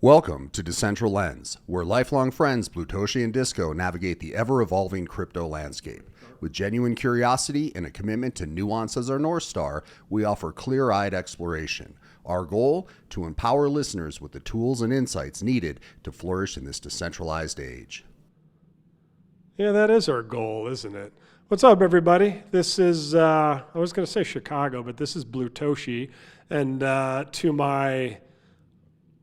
Welcome to Decentral Lens, where lifelong friends Blutoshi and Disco navigate the ever-evolving crypto landscape. With genuine curiosity and a commitment to nuance as our North Star, we offer clear-eyed exploration. Our goal? To empower listeners with the tools and insights needed to flourish in this decentralized age. Yeah, that is our goal, isn't it? What's up, everybody? This is, I was going to say Chicago, but this is Blutoshi. And to my...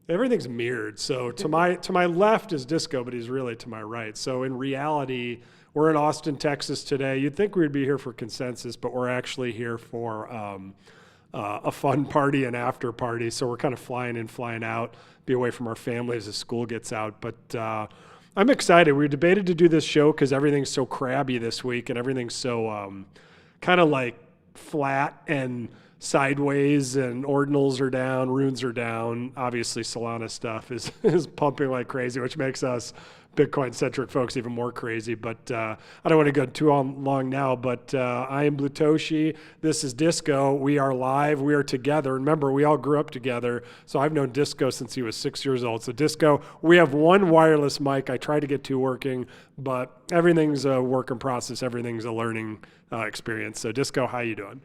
Everything's mirrored. So to my left is Disco, but he's really to my right. So in reality, we're in Austin, Texas today. You'd think we'd be here for consensus, but we're actually here for a fun party and after party. So we're kind of flying in, flying out, be away from our families as school gets out. But I'm excited. We debated to do this show because everything's so crabby this week and everything's so kind of like flat and sideways, and ordinals are down, runes are down. Obviously, Solana stuff is pumping like crazy, which makes us Bitcoin-centric folks even more crazy. But I don't want to go too long now, but I am Blutoshi. This is Disco. We are live. We are together. Remember, we all grew up together, so I've known Disco since he was 6 years old. So Disco, we have one wireless mic. I tried to get two working, but everything's a work in process. Everything's a learning experience. So Disco, how you doing?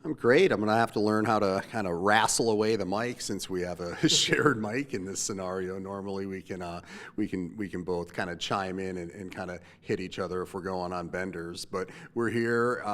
I'm great. I'm going to have to learn how to kind of wrestle away the mic since we have a shared mic in this scenario. Normally we can both kind of chime in and kind of hit each other if we're going on benders. But we're here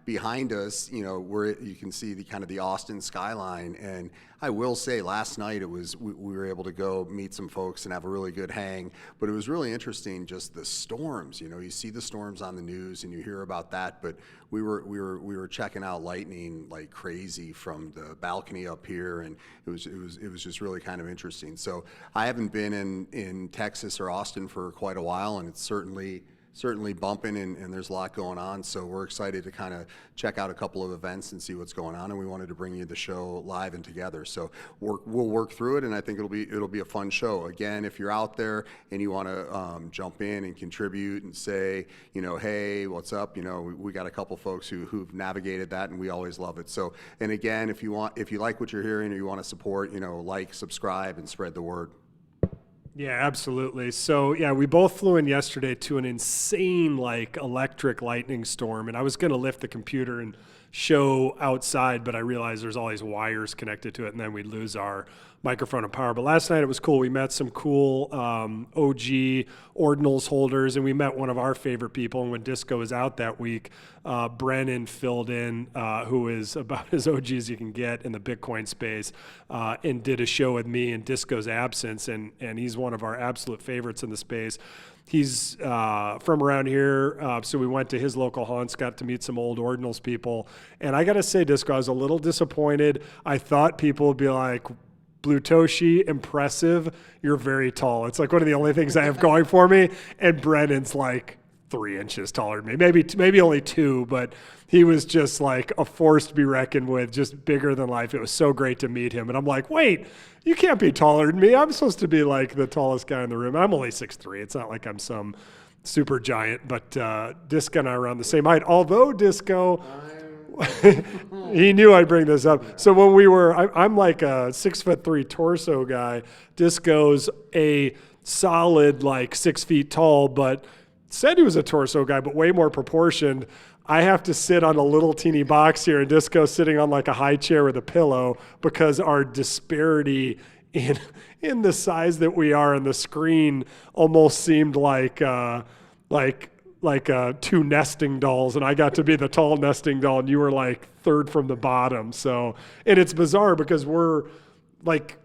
behind us. You know, you can see the kind of the Austin skyline. And I will say, last night we were able to go meet some folks and have a really good hang. But it was really interesting, just the storms. You know, you see the storms on the news and you hear about that. But we were checking out lightning like crazy from the balcony up here, and it was just really kind of interesting. So I haven't been in Texas or Austin for quite a while, and it's certainly bumping, and there's a lot going on. So we're excited to kind of check out a couple of events and see what's going on, and we wanted to bring you the show live and together. So we'll work through it, and I think it'll be a fun show. Again, if you're out there and you want to jump in and contribute and say, you know, hey, what's up? You know, we got a couple folks who've navigated that, and we always love it. So, and again, if you like what you're hearing or you want to support, you know, like, subscribe, and spread the word. Yeah, absolutely. So yeah, we both flew in yesterday to an insane like electric lightning storm, and I was going to lift the computer and show outside, but I realized there's all these wires connected to it, and then we'd lose our microphone and power. But last night it was cool. We met some cool OG Ordinals holders, and we met one of our favorite people. And when Disco was out that week, Brennan filled in, who is about as OG as you can get in the Bitcoin space, and did a show with me in Disco's absence, and he's one of our absolute favorites in the space. He's from around here, so we went to his local haunts, got to meet some old Ordinals people. And I got to say, Disco, I was a little disappointed. I thought people would be like, Blutoshi, impressive, you're very tall. It's like one of the only things I have going for me. And Brennan's like 3 inches taller than me, maybe only 2, but he was just like a force to be reckoned with, just bigger than life. It was so great to meet him. And I'm like, wait, you can't be taller than me. I'm supposed to be like the tallest guy in the room. I'm only 6'3". It's not like I'm some super giant, but Disco and I are around the same height. Although Disco, he knew I'd bring this up. So when I'm like a 6'3" torso guy. Disco's a solid like 6 feet tall, but said he was a torso guy, but way more proportioned. I have to sit on a little teeny box here, and Disco sitting on like a high chair with a pillow because our disparity in the size that we are on the screen almost seemed like two nesting dolls, and I got to be the tall nesting doll, and you were like third from the bottom. So, and it's bizarre because we're like,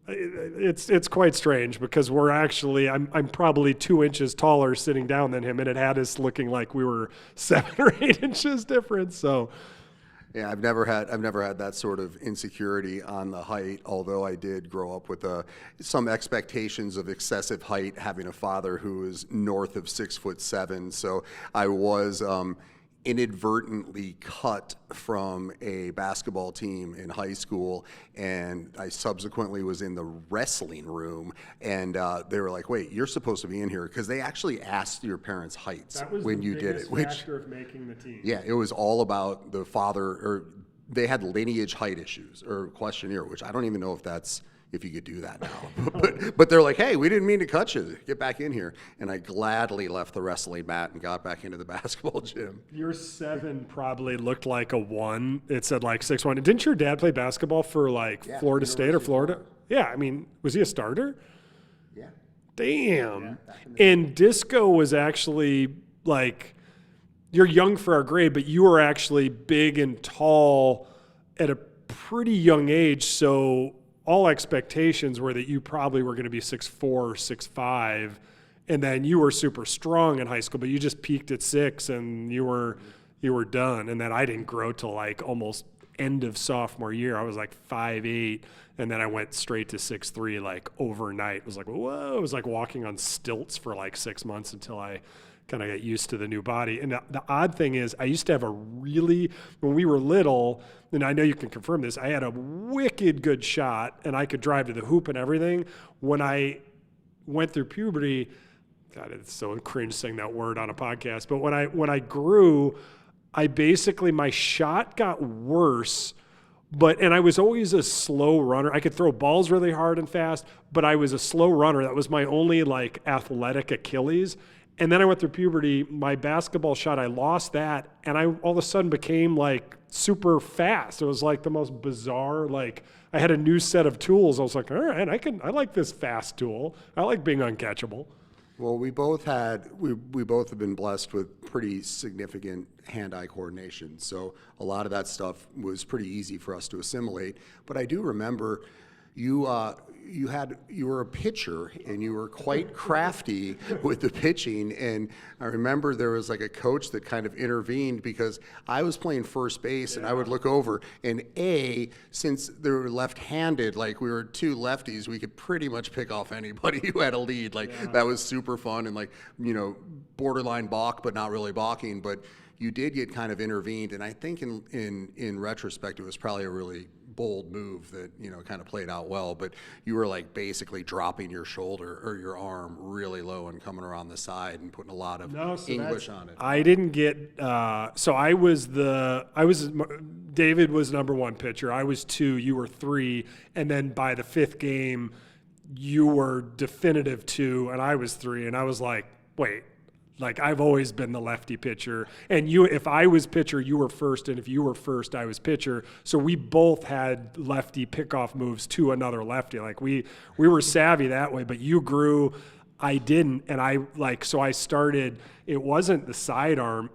it's quite strange because we're actually, I'm probably 2 inches taller sitting down than him, and it had us looking like we were 7 or 8 inches difference. So. Yeah, I've never had that sort of insecurity on the height, although I did grow up with some expectations of excessive height, having a father who is north of 6'7". So I was inadvertently cut from a basketball team in high school, and I subsequently was in the wrestling room, and they were like, wait, you're supposed to be in here, because they actually asked your parents' heights when you did it. That was the biggest factor of making the team. Yeah, it was all about the father, or they had lineage height issues or questionnaire, which I don't even know if that's if you could do that now. But they're like, hey, we didn't mean to cut you. Get back in here. And I gladly left the wrestling mat and got back into the basketball gym. Your 7 probably looked like a 1. It said like 6'1". Didn't your dad play basketball for like Florida State or Florida? Yeah, I mean, was he a starter? Yeah. Damn. And Disco was actually like, you're young for our grade, but you were actually big and tall at a pretty young age. So all expectations were that you probably were going to be 6'4", 6'5", and then you were super strong in high school, but you just peaked at 6 and you were done. And then I didn't grow till like almost end of sophomore year. I was like 5'8", and then I went straight to 6'3", like overnight. It was like, whoa, it was like walking on stilts for like 6 months until I kind of got used to the new body. And the odd thing is I used to have when we were little, and I know you can confirm this, I had a wicked good shot and I could drive to the hoop and everything. When I went through puberty, God, it's so cringe saying that word on a podcast, but when I grew, my shot got worse, and I was always a slow runner. I could throw balls really hard and fast, but I was a slow runner. That was my only like athletic Achilles. And then I went through puberty, my basketball shot, I lost that, and I all of a sudden became like super fast. It was like the most bizarre, like I had a new set of tools. I was like, all right, I like this fast tool. I like being uncatchable. Well, we both have been blessed with pretty significant hand-eye coordination. So a lot of that stuff was pretty easy for us to assimilate. But I do remember you were a pitcher and you were quite crafty with the pitching. And I remember there was like a coach that kind of intervened because I was playing first base and I would look over and since they were left-handed, like we were two lefties, we could pretty much pick off anybody who had a lead. Like that was super fun and like, borderline balk, but not really balking. But you did get kind of intervened. And I think in retrospect, it was probably a really bold move that kind of played out well, but you were like basically dropping your shoulder or your arm really low and coming around the side and putting a lot of English on it. I didn't get David was number 1 pitcher. I was 2, you were 3, and then by the 5th game you were definitive 2 and I was 3, and I was like, wait. Like I've always been the lefty pitcher, and if I was pitcher, you were first, and if you were first, I was pitcher. So we both had lefty pickoff moves to another lefty. Like we were savvy that way, but you grew, I didn't, and so I started. It wasn't the sidearm;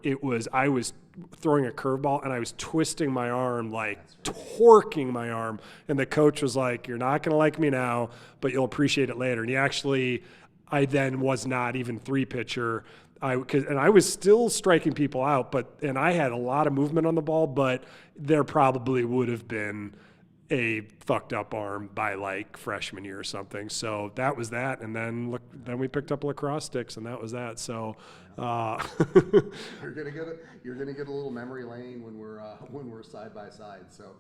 I was throwing a curveball, and I was twisting my arm, like torquing my arm, and the coach was like, "You're not going to like me now, but you'll appreciate it later." And I then was not even 3 pitcher. I was still striking people out, and I had a lot of movement on the ball, but there probably would have been a fucked up arm by like freshman year or something. So that was that, and then we picked up lacrosse sticks, and that was that. So you're gonna get a little memory lane when we're side by side. So.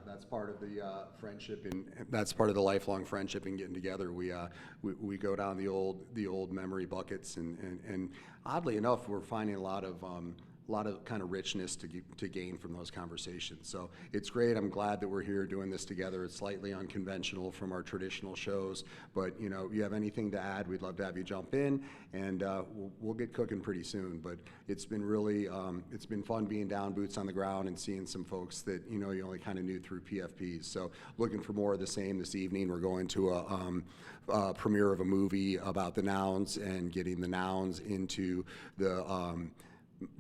That's part of the friendship, and that's part of the lifelong friendship and getting together. We go down the old memory buckets, and oddly enough, we're finding a lot of kind of richness to gain from those conversations. So it's great. I'm glad that we're here doing this together. It's slightly unconventional from our traditional shows, but if you have anything to add, we'd love to have you jump in, and we'll get cooking pretty soon. But it's been really it's been fun being down, boots on the ground, and seeing some folks that you only kind of knew through PFPs. So looking for more of the same this evening. We're going to a premiere of a movie about the nouns and getting the nouns into the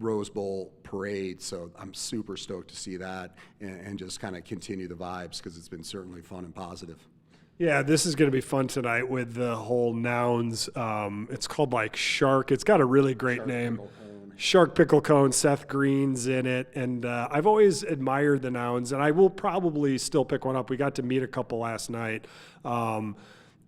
Rose Bowl parade, so I'm super stoked to see that and just kind of continue the vibes because it's been certainly fun and positive. Yeah, this is going to be fun tonight with the whole nouns. It's called like Shark. It's got a really great name. Shark Pickle Cone. Seth Green's in it, and I've always admired the nouns, and I will probably still pick one up. We got to meet a couple last night.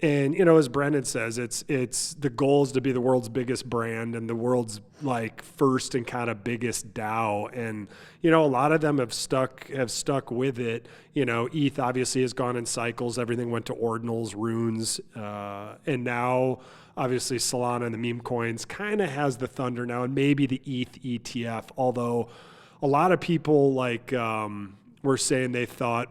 And as Brendan says, it's the goal is to be the world's biggest brand and the world's like first and kind of biggest DAO. And a lot of them have stuck with it. ETH obviously has gone in cycles. Everything went to Ordinals, runes, and now obviously Solana and the meme coins kind of has the thunder now, and maybe the ETH ETF. Although a lot of people were saying they thought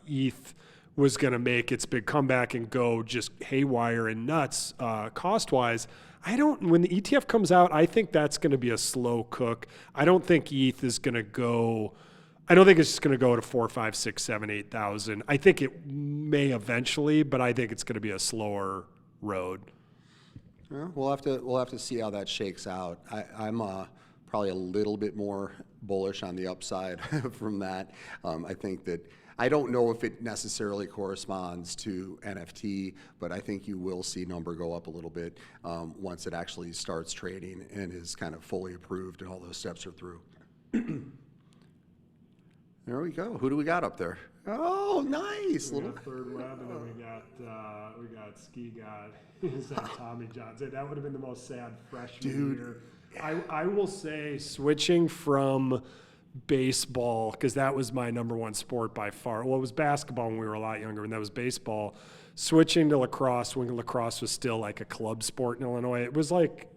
ETH was going to make its big comeback and go just haywire and nuts cost-wise. When the ETF comes out, I think that's going to be a slow cook. I don't think ETH is going to go, I don't think it's just going to go to 4, 5, 6, 7, 8,000. I think it may eventually, but I think it's going to be a slower road. Yeah, we'll have to see how that shakes out. I'm probably a little bit more bullish on the upside from that. I think that I don't know if it necessarily corresponds to NFT, but I think you will see number go up a little bit once it actually starts trading and is kind of fully approved and all those steps are through. There we go. Who do we got up there? Oh, nice. We got Third Web, and then we got Ski God. He's Tommy John. That would have been the most sad freshman year. I will say, switching from baseball, because that was my number one sport by far. Well, it was basketball when we were a lot younger, and that was baseball. Switching to lacrosse when lacrosse was still like a club sport in Illinois, it was like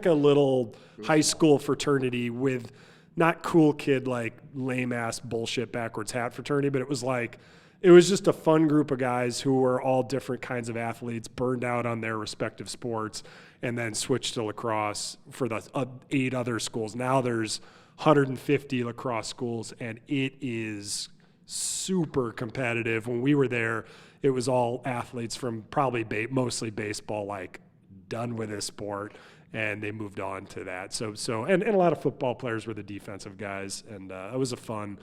a little high school fraternity with not cool kid like lame ass bullshit backwards hat fraternity, but it was just a fun group of guys who were all different kinds of athletes, burned out on their respective sports, and then switched to lacrosse for the 8 other schools. Now there's 150 lacrosse schools, and it is super competitive. When we were there, it was all athletes from probably mostly baseball, like done with this sport, and they moved on to that. So and a lot of football players were the defensive guys, and it was a fun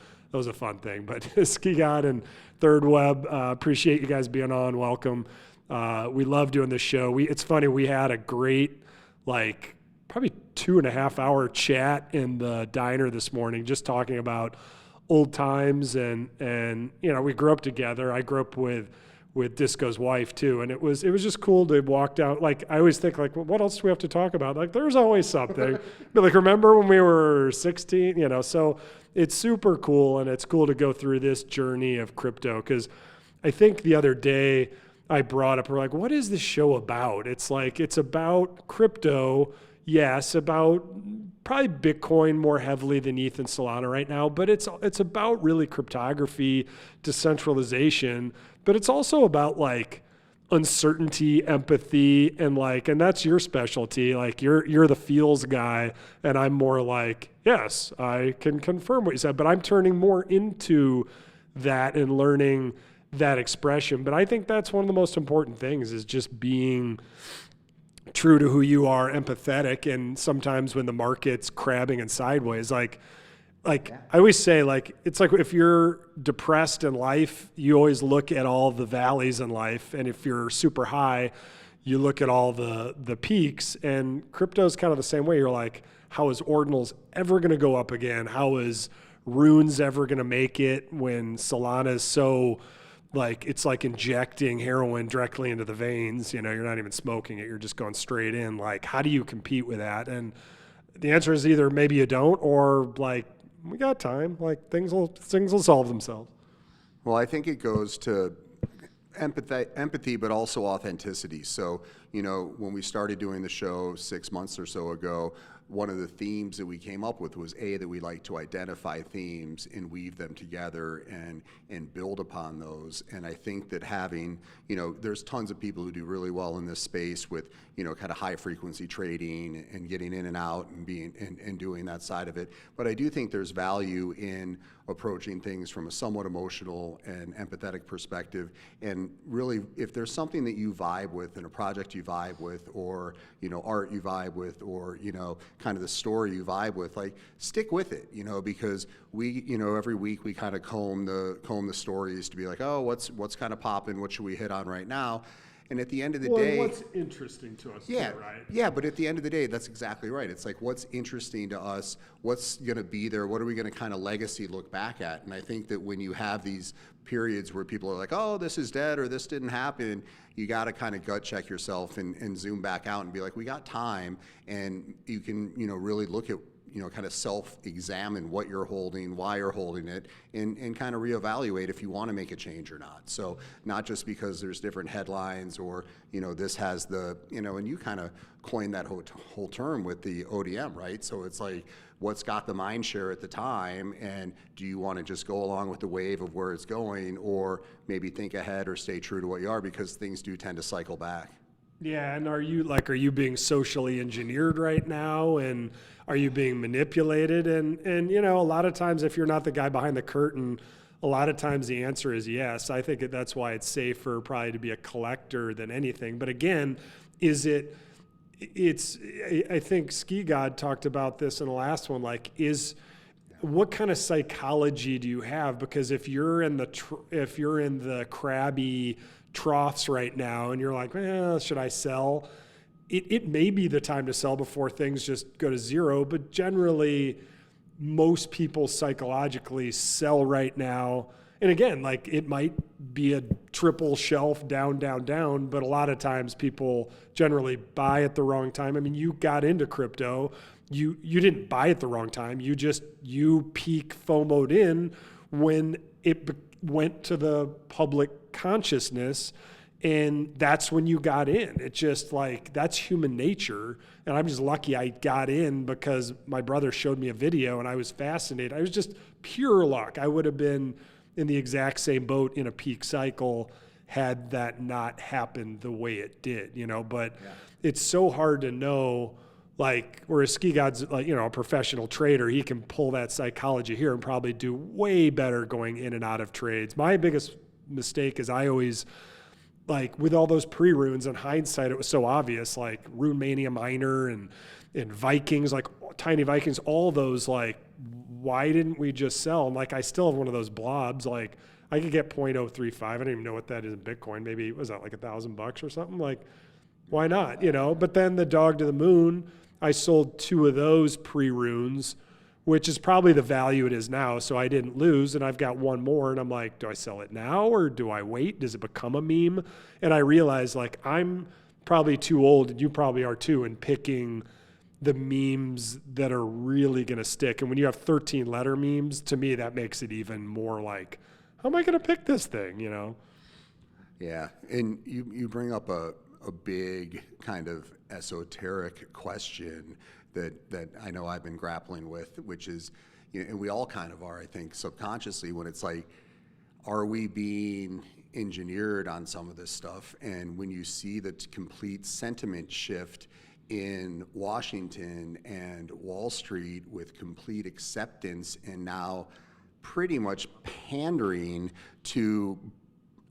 thing. But Ski God and Third Web, appreciate you guys being on. Welcome. We love doing this show. It's funny, we had a great probably 2.5 hour chat in the diner this morning, just talking about old times and we grew up together. I grew up with Disco's wife too, and it was just cool to walk down. Like, I always think, like, well, what else do we have to talk about? Like, there's always something. But like, remember when we were 16? So it's super cool, and it's cool to go through this journey of crypto, because I think the other day I brought up, we're like, what is this show about? It's like, it's about crypto. Yes, about probably Bitcoin more heavily than ETH and Solana right now, but it's about really cryptography, decentralization, but it's also about like uncertainty, empathy, and that's your specialty. Like, you're the feels guy, and I'm more like, yes, I can confirm what you said, but I'm turning more into that and learning that expression. But I think that's one of the most important things, is just being true to who you are, empathetic, and sometimes when the market's crabbing and sideways, like I always say, like, it's like if you're depressed in life, you always look at all the valleys in life, and if you're super high, you look at all the peaks. And crypto's kind of the same way. You're like, how is Ordinals ever going to go up again? How is Runes ever going to make it when Solana is so, like, it's like injecting heroin directly into the veins? You're not even smoking it, you're just going straight in. Like, how do you compete with that? And the answer is either maybe you don't, or like, we got time, like things will solve themselves. Well, I think it goes to empathy, but also authenticity. So, when we started doing the show 6 months or so ago, one of the themes that we came up with was that we like to identify themes and weave them together and build upon those. And I think that having, there's tons of people who do really well in this space with, kind of high frequency trading and getting in and out and and doing that side of it. But I do think there's value in approaching things from a somewhat emotional and empathetic perspective. And really, if there's something that you vibe with, and a project you vibe with, or, art you vibe with, or, kind of the story you vibe with, like, stick with it, because we, every week we kind of comb the stories to be like, oh, what's kind of popping, what should we hit on right now? And at the end of the day, what's interesting to us, yeah, too, right? Yeah, but at the end of the day, that's exactly right. It's like, what's interesting to us, what's going to be there, what are we going to kind of legacy look back at? And I think that when you have these periods where people are like, oh, this is dead, or this didn't happen, you got to kind of gut check yourself and zoom back out and be like, we got time, and you can, really look at, kind of self-examine what you're holding, why you're holding it, and kind of reevaluate if you want to make a change or not. So not just because there's different headlines or, this has the, and you kind of coined that whole term with the ODM, right? So it's like, what's got the mind share at the time, and do you want to just go along with the wave of where it's going, or maybe think ahead or stay true to what you are, because things do tend to cycle back. Yeah, and are you being socially engineered right now, and are you being manipulated? And a lot of times, if you're not the guy behind the curtain, a lot of times the answer is yes. I think that's why it's safer probably to be a collector than anything. But again, I think Ski God talked about this in the last one, what kind of psychology do you have? Because if you're in the crabby troughs right now and you're like, should I sell? It may be the time to sell before things just go to zero, but generally most people psychologically sell right now. And again, it might be a triple shelf down, but a lot of times people generally buy at the wrong time. I mean, you got into crypto, you didn't buy at the wrong time. You peak FOMO'd in when it went to the public consciousness, and that's when you got in. It's just that's human nature. And I'm just lucky I got in because my brother showed me a video and I was fascinated. I was just pure luck. I would have been in the exact same boat in a peak cycle had that not happened the way it did, but it's so hard to know, whereas Ski God's a professional trader, he can pull that psychology here and probably do way better going in and out of trades. My biggest mistake is I always, with all those pre-runes, in hindsight, it was so obvious, Rune Mania Minor and Vikings, Tiny Vikings, all those, why didn't we just sell? And I still have one of those blobs. I could get 0.035. I don't even know what that is in Bitcoin. Maybe was that $1,000 or something? Why not? But then the dog to the moon, I sold 2 of those pre-runes, which is probably the value it is now. So I didn't lose, and I've got 1 more, and I'm like, do I sell it now or do I wait? Does it become a meme? And I realized I'm probably too old, and you probably are too, in picking the memes that are really going to stick. And when you have 13 letter memes, to me, that makes it even more how am I going to pick this thing, Yeah, and you bring up a big kind of esoteric question that I know I've been grappling with, which is, and we all kind of are, I think, subconsciously, when it's are we being engineered on some of this stuff? And when you see the complete sentiment shift in Washington and Wall Street with complete acceptance and now pretty much pandering to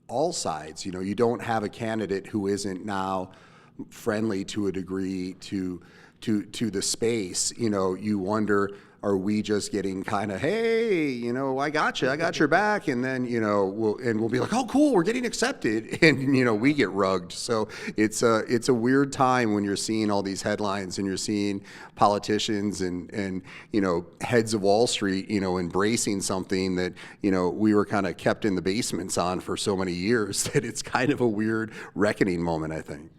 all sides, you don't have a candidate who isn't now friendly to a degree to the space. You wonder, are we just getting kind of, hey, I got your back, and then we'll be like, oh, cool, we're getting accepted, and we get rugged. So it's a weird time when you're seeing all these headlines and you're seeing politicians and heads of Wall Street embracing something that we were kind of kept in the basements on for so many years, that it's kind of a weird reckoning moment, I think.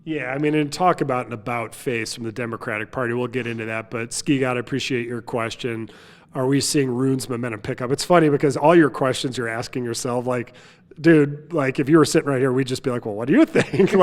Yeah, I mean, and talk about an about face from the Democratic Party. We'll get into that. But Ski God, I appreciate your question. Are we seeing runes momentum pick up? It's funny because all your questions you're asking yourself, dude, if you were sitting right here, we'd just be like, well, what do you think?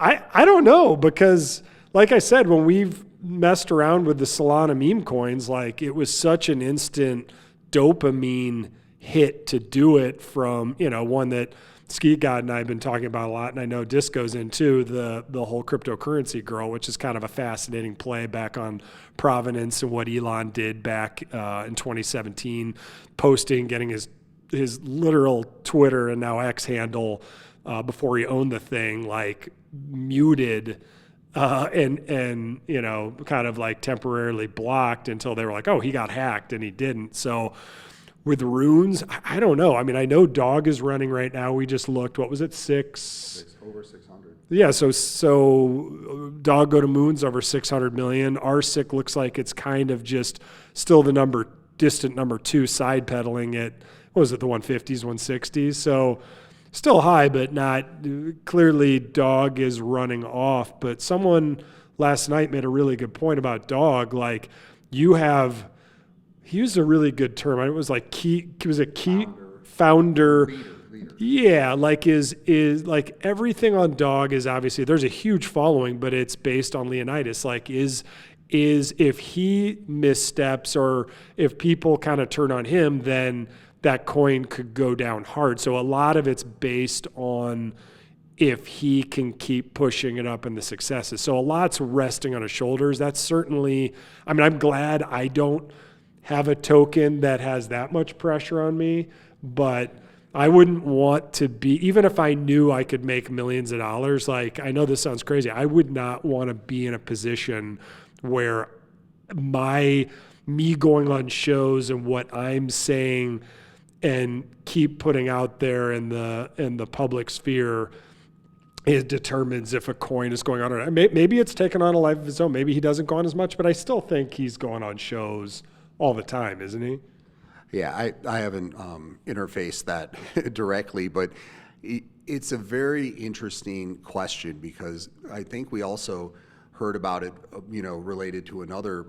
I don't know, because like I said, when we've messed around with the Solana meme coins, it was such an instant dopamine hit to do it from, one that Ski God and I have been talking about a lot, and I know Disco's into the whole cryptocurrency girl, which is kind of a fascinating play back on provenance and what Elon did back in 2017, getting his literal Twitter and now X handle before he owned the thing, muted and kind of temporarily blocked until they were like, oh, he got hacked, and he didn't. So with runes, I don't know. I mean, I know Dog is running right now. We just looked. What was it? Over 600. Yeah, so Dog Go to Moon's over 600 million. RSIC looks like it's kind of just still the distant number 2, side pedaling at, what was it, the 150s, 160s? So still high, but not clearly. Dog is running off. But someone last night made a really good point about Dog. you have, he used a really good term. It was like founder. Leader. Yeah, like is like everything on dog is obviously, there's a huge following, but it's based on Leonidas. Like is if he missteps or if people kind of turn on him, then that coin could go down hard. So a lot of it's based on if he can keep pushing it up in the successes. So a lot's resting on his shoulders. That's certainly, I mean, I'm glad I don't have a token that has that much pressure on me, but I wouldn't want to be, even if I knew I could make millions of dollars, like, I know this sounds crazy, I would not want to be in a position where me going on shows and what I'm saying and keep putting out there in the public sphere, it determines if a coin is going on or not. Maybe it's taken on a life of its own. Maybe he doesn't go on as much, but I still think he's going on shows all the time, isn't he? Yeah, I haven't interfaced that directly, but it's a very interesting question because I think we also heard about it, related to another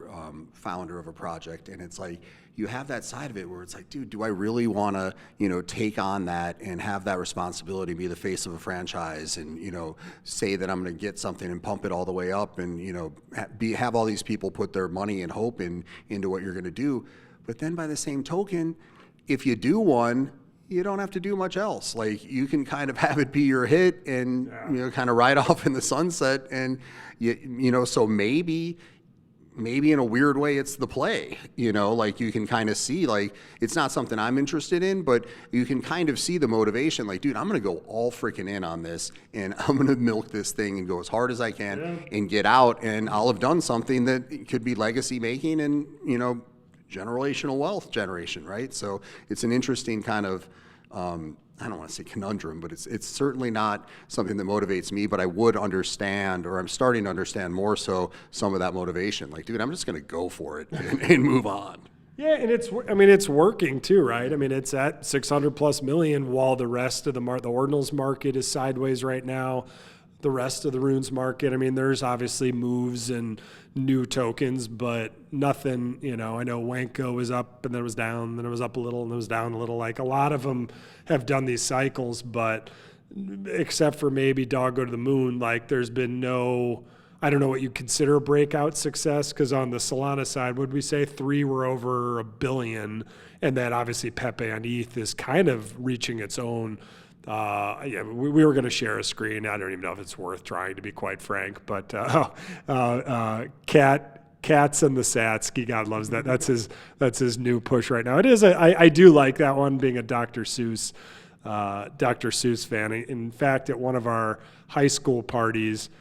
founder of a project, and it's like you have that side of it where it's like, dude, do I really want to, take on that and have that responsibility, be the face of a franchise, and say that I'm going to get something and pump it all the way up, and have all these people put their money and hope into what you're going to do, but then by the same token, if you do one, you don't have to do much else. Like you can kind of have it be your hit and kind of ride off in the sunset, and so maybe in a weird way it's the play. Like you can kind of see, like it's not something I'm interested in, but you can kind of see the motivation. Like, dude, I'm gonna go all freaking in on this, and I'm gonna milk this thing and go as hard as I can and get out, and I'll have done something that could be legacy making and generational wealth generation, right? So it's an interesting kind of, I don't want to say conundrum, but it's certainly not something that motivates me, but I would understand, or I'm starting to understand more so some of that motivation. Like, dude, I'm just going to go for it and move on. Yeah, and it's working too, right? I mean, it's at 600 plus million while the rest of the Ordinals market is sideways right now. The rest of the runes market, I mean, there's obviously moves and new tokens, but nothing, I know Wanko was up and then it was down, then it was up a little and it was down a little. Like a lot of them have done these cycles, but except for maybe Dog Go to the Moon, like there's been no, I don't know what you consider a breakout success, because on the Solana side, would we say 3 were over $1 billion, and then obviously Pepe on ETH is kind of reaching its own. We were going to share a screen. I don't even know if it's worth trying, to be quite frank. But Cats and the Satsky, God loves that. That's his new push right now. It is. I do like that one, being a Dr. Seuss fan. In fact, at one of our high school parties,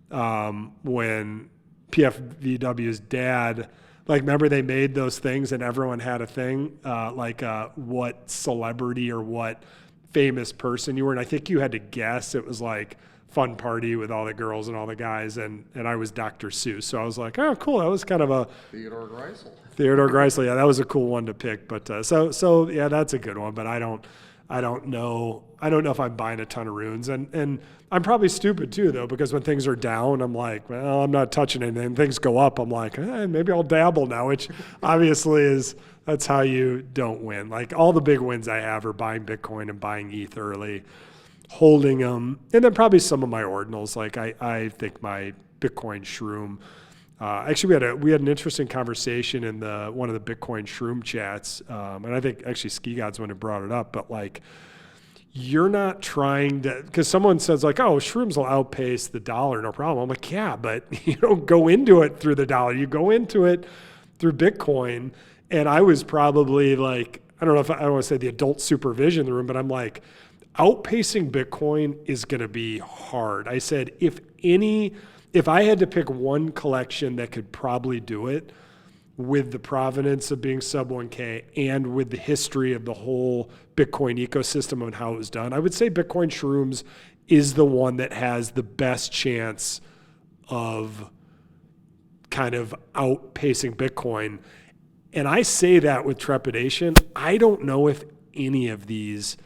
when PFVW's dad, like, remember they made those things and everyone had a thing, what celebrity or what famous person you were, and I think you had to guess. It was like fun party with all the girls and all the guys, and I was Dr. Seuss, so I was like, oh, cool. That was kind of a Theodore Greisel. Yeah, that was a cool one to pick. But so yeah, that's a good one. But I don't know if I'm buying a ton of runes, and I'm probably stupid too, though, because when things are down, I'm like, well, I'm not touching anything. Things go up, I'm like, maybe I'll dabble now, which obviously that's how you don't win. Like all the big wins I have are buying Bitcoin and buying ETH early, holding them, and then probably some of my ordinals. Like I think my Bitcoin shroom. Actually, we had an interesting conversation in one of the Bitcoin shroom chats, and I think actually Ski God's one who brought it up. But like, you're not trying to, because someone says like, oh, shrooms will outpace the dollar, no problem. I'm like, yeah, but you don't go into it through the dollar. You go into it through Bitcoin. And I was probably like, I don't want to say the adult supervision in the room, but I'm like, outpacing Bitcoin is going to be hard. I said, if I had to pick one collection that could probably do it with the provenance of being sub 1K and with the history of the whole Bitcoin ecosystem and how it was done, I would say Bitcoin Shrooms is the one that has the best chance of kind of outpacing Bitcoin. And I say that with trepidation. I don't know if any of these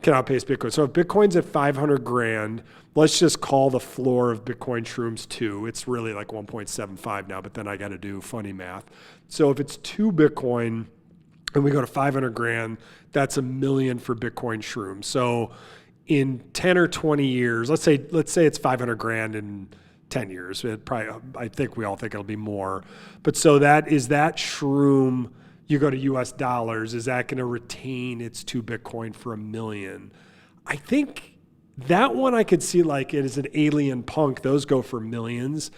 can outpace Bitcoin. So if Bitcoin's at 500 grand, let's just call the floor of Bitcoin shrooms 2. It's really like 1.75 now, but then I got to do funny math. So if it's 2 Bitcoin and we go to 500 grand, that's $1 million for Bitcoin shrooms. So in 10 or 20 years, let's say it's 500 grand in 10 years. I think we all think it'll be more. But so that shroom, you go to US dollars, is that going to retain its 2 Bitcoin for $1 million? I think that one I could see like it is an alien punk. Those go for millions.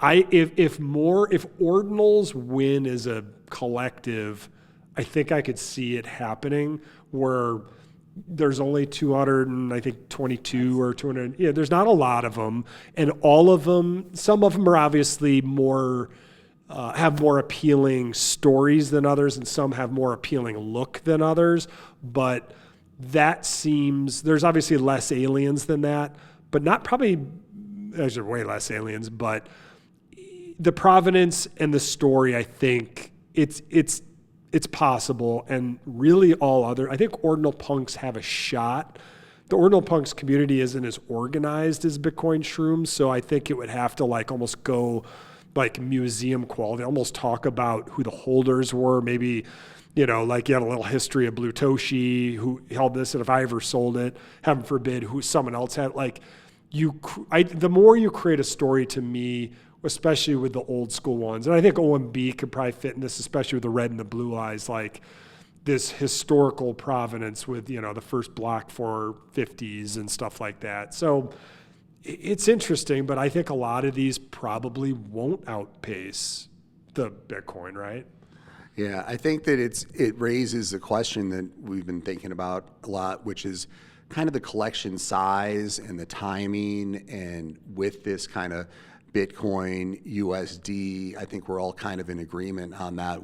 If Ordinals win as a collective, I think I could see it happening where there's only 222 or 200. Yeah, there's not a lot of them, and all of them. Some of them are obviously more have more appealing stories than others, and some have more appealing look than others. But that seems there's obviously less aliens than that, but not probably. There's way less aliens, but the provenance and the story, I think it's possible, and really all other. I think Ordinal punks have a shot. The Ordinal punks community isn't as organized as Bitcoin shrooms, so I think it would have to like almost go like museum quality, almost talk about who the holders were. Maybe, like you have a little history of Blue Toshi, who held this, and if I ever sold it, heaven forbid, who someone else had. Like the more you create a story, to me, especially with the old school ones. And I think OMB could probably fit in this, especially with the red and the blue eyes, like this historical provenance with, the first block 450s and stuff like that. So it's interesting, but I think a lot of these probably won't outpace the Bitcoin, right? Yeah, I think that it raises a question that we've been thinking about a lot, which is kind of the collection size and the timing, and with this kind of Bitcoin, USD, I think we're all kind of in agreement on that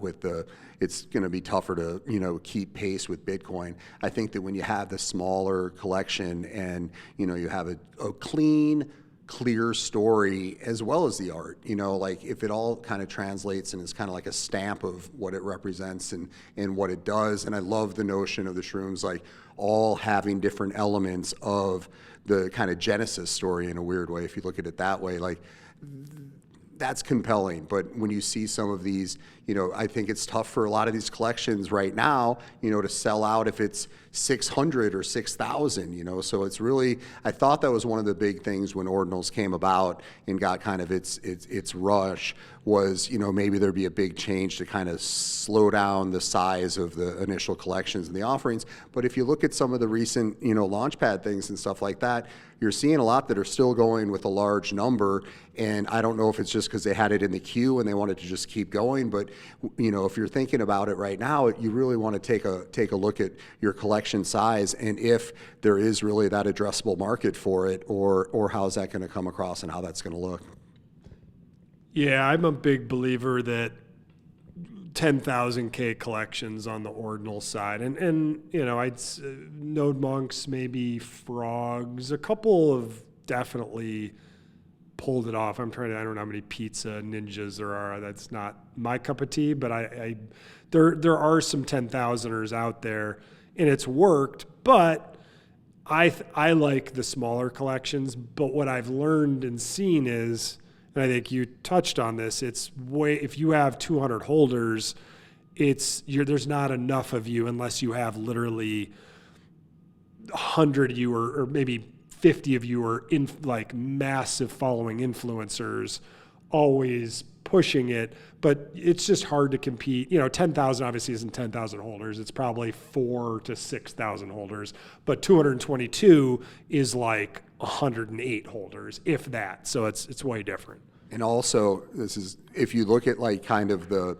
it's going to be tougher to, keep pace with Bitcoin. I think that when you have the smaller collection and, you have a clean, clear story as well as the art, like if it all kind of translates and is kind of like a stamp of what it represents and what it does. And I love the notion of the shrooms, like all having different elements of the kind of Genesis story in a weird way. If you look at it that way, like, that's compelling. But when you see some of these, I think it's tough for a lot of these collections right now, to sell out if it's 600 or 6,000, so it's really, I thought that was one of the big things when Ordinals came about and got kind of its rush was, maybe there'd be a big change to kind of slow down the size of the initial collections and the offerings. But if you look at some of the recent, Launchpad things and stuff like that, you're seeing a lot that are still going with a large number. And I don't know if it's just because they had it in the queue and they wanted to just keep going, but if you're thinking about it right now, you really want to take a look at your collection size and if there is really that addressable market for it, or how's that going to come across and how that's going to look. Yeah, I'm a big believer that 10,000K collections on the Ordinal side. And I'd Node Monks, maybe Frogs, a couple have definitely pulled it off. I don't know how many Pizza Ninjas there are. That's not my cup of tea, but there are some 10,000ers out there, and it's worked. But I like the smaller collections. But what I've learned and seen is, and I think you touched on this, if you have 200 holders, there's not enough of you unless you have literally 100 of you or maybe 50 of you are in like massive following influencers always pushing it, but it's just hard to compete. 10,000 obviously isn't 10,000 holders. It's probably 4,000 to 6,000 holders, but 222 is like 108 holders, if that. So it's way different. And also, if you look at like kind of the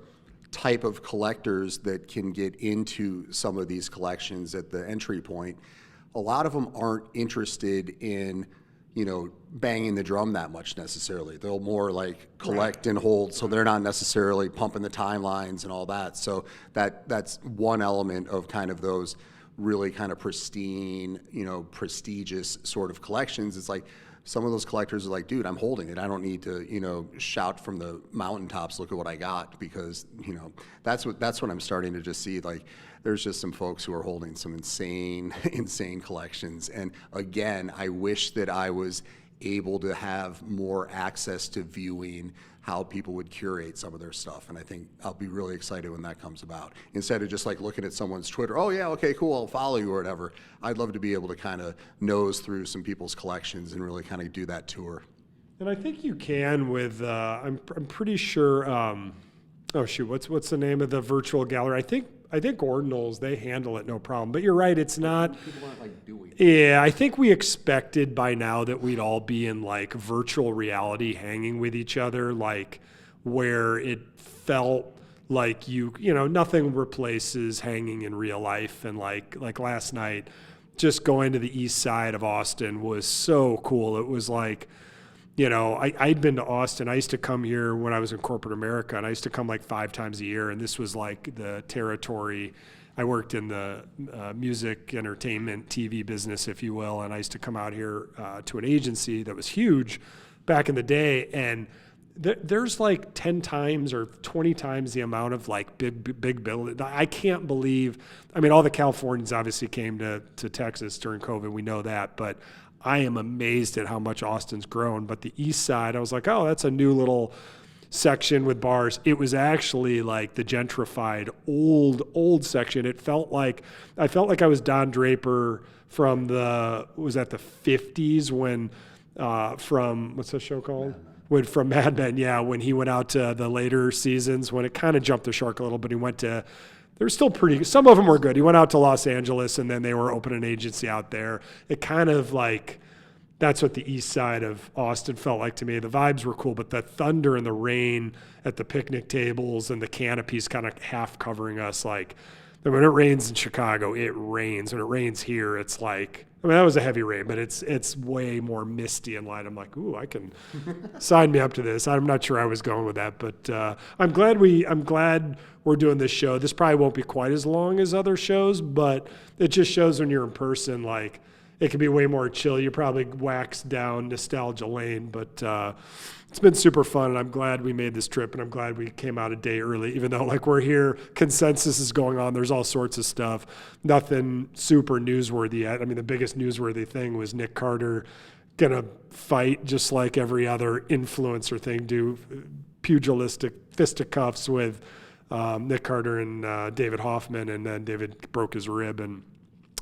type of collectors that can get into some of these collections at the entry point, a lot of them aren't interested in, banging the drum that much necessarily. They'll more like collect and hold, so they're not necessarily pumping the timelines and all that. So that's one element of kind of those really kind of pristine, prestigious sort of collections. It's like some of those collectors are like, dude, I'm holding it. I don't need to, shout from the mountaintops, look at what I got, because, that's what I'm starting to just see. Like, there's just some folks who are holding some insane, insane collections. And again, I wish that I was able to have more access to viewing how people would curate some of their stuff. And I think I'll be really excited when that comes about. Instead of just like looking at someone's Twitter, oh yeah, okay, cool, I'll follow you or whatever. I'd love to be able to kind of nose through some people's collections and really kind of do that tour. And I think you can with, I'm pretty sure, oh shoot, what's the name of the virtual gallery? I think Ordinals, they handle it no problem. But you're right, it's not. People aren't like doing it. Yeah, I think we expected by now that we'd all be in like virtual reality hanging with each other, like where it felt like nothing replaces hanging in real life. And like last night, just going to the east side of Austin was so cool. It was like, I'd been to Austin. I used to come here when I was in corporate America, and I used to come like 5 times a year. And this was like the territory. I worked in the music, entertainment, TV business, if you will. And I used to come out here to an agency that was huge back in the day. And there's like 10 times or 20 times the amount of like big buildings. I can't believe, all the Californians obviously came to Texas during COVID. We know that, but I am amazed at how much Austin's grown. But the east side, I was like, oh, that's a new little section with bars. It was actually like the gentrified old section. I felt like I was Don Draper from the 50s when from what's that show called? From Mad Men, yeah, when he went out to the later seasons, when it kind of jumped the shark a little, but he went to, they're still some of them were good. He went out to Los Angeles, and then they were opening an agency out there. It kind of like, that's what the east side of Austin felt like to me. The vibes were cool, but the thunder and the rain at the picnic tables and the canopies kind of half covering us, like, when it rains in Chicago, it rains. When it rains here, it's like, that was a heavy rain, but it's way more misty and light. I'm like, ooh, I can sign me up to this. I'm not sure I was going with that, but I'm glad we're doing this show. This probably won't be quite as long as other shows, but it just shows when you're in person, like, it can be way more chill. You probably wax down nostalgia lane, but it's been super fun, and I'm glad we made this trip, and I'm glad we came out a day early, even though like we're here, consensus is going on. There's all sorts of stuff. Nothing super newsworthy yet. The biggest newsworthy thing was Nick Carter gonna fight just like every other influencer thing, do pugilistic fisticuffs with Nick Carter and David Hoffman, and then David broke his rib, and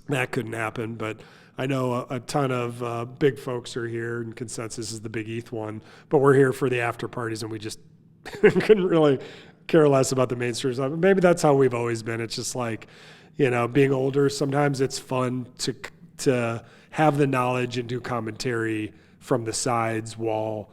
that couldn't happen. But I know a ton of big folks are here, and Consensus is the Big ETH one, but we're here for the after parties, and we just couldn't really care less about the mainstream stuff. Maybe that's how we've always been. It's just like, being older, sometimes it's fun to have the knowledge and do commentary from the sides while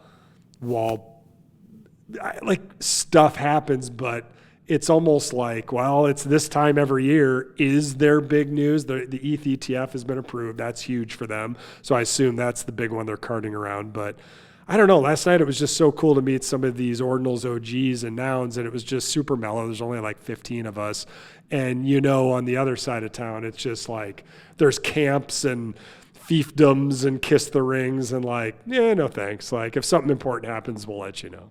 like stuff happens, but it's almost like, well, it's this time every year. Is there big news? The ETH ETF has been approved. That's huge for them. So I assume that's the big one they're carting around. But I don't know. Last night it was just so cool to meet some of these Ordinals OGs and nouns, and it was just super mellow. There's only like 15 of us. And on the other side of town, it's just like there's camps and fiefdoms and kiss the rings and like, yeah, no thanks. Like if something important happens, we'll let you know.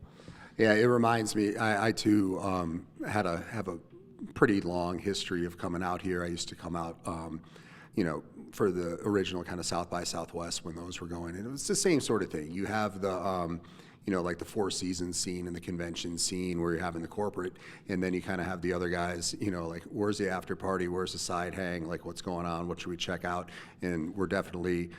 Yeah, it reminds me, I too have a pretty long history of coming out here. I used to come out, for the original kind of South by Southwest when those were going. And it was the same sort of thing. You have the, like the Four Seasons scene and the convention scene where you're having the corporate, and then you kind of have the other guys, like, where's the after party? Where's the side hang? Like, what's going on? What should we check out? And we're definitely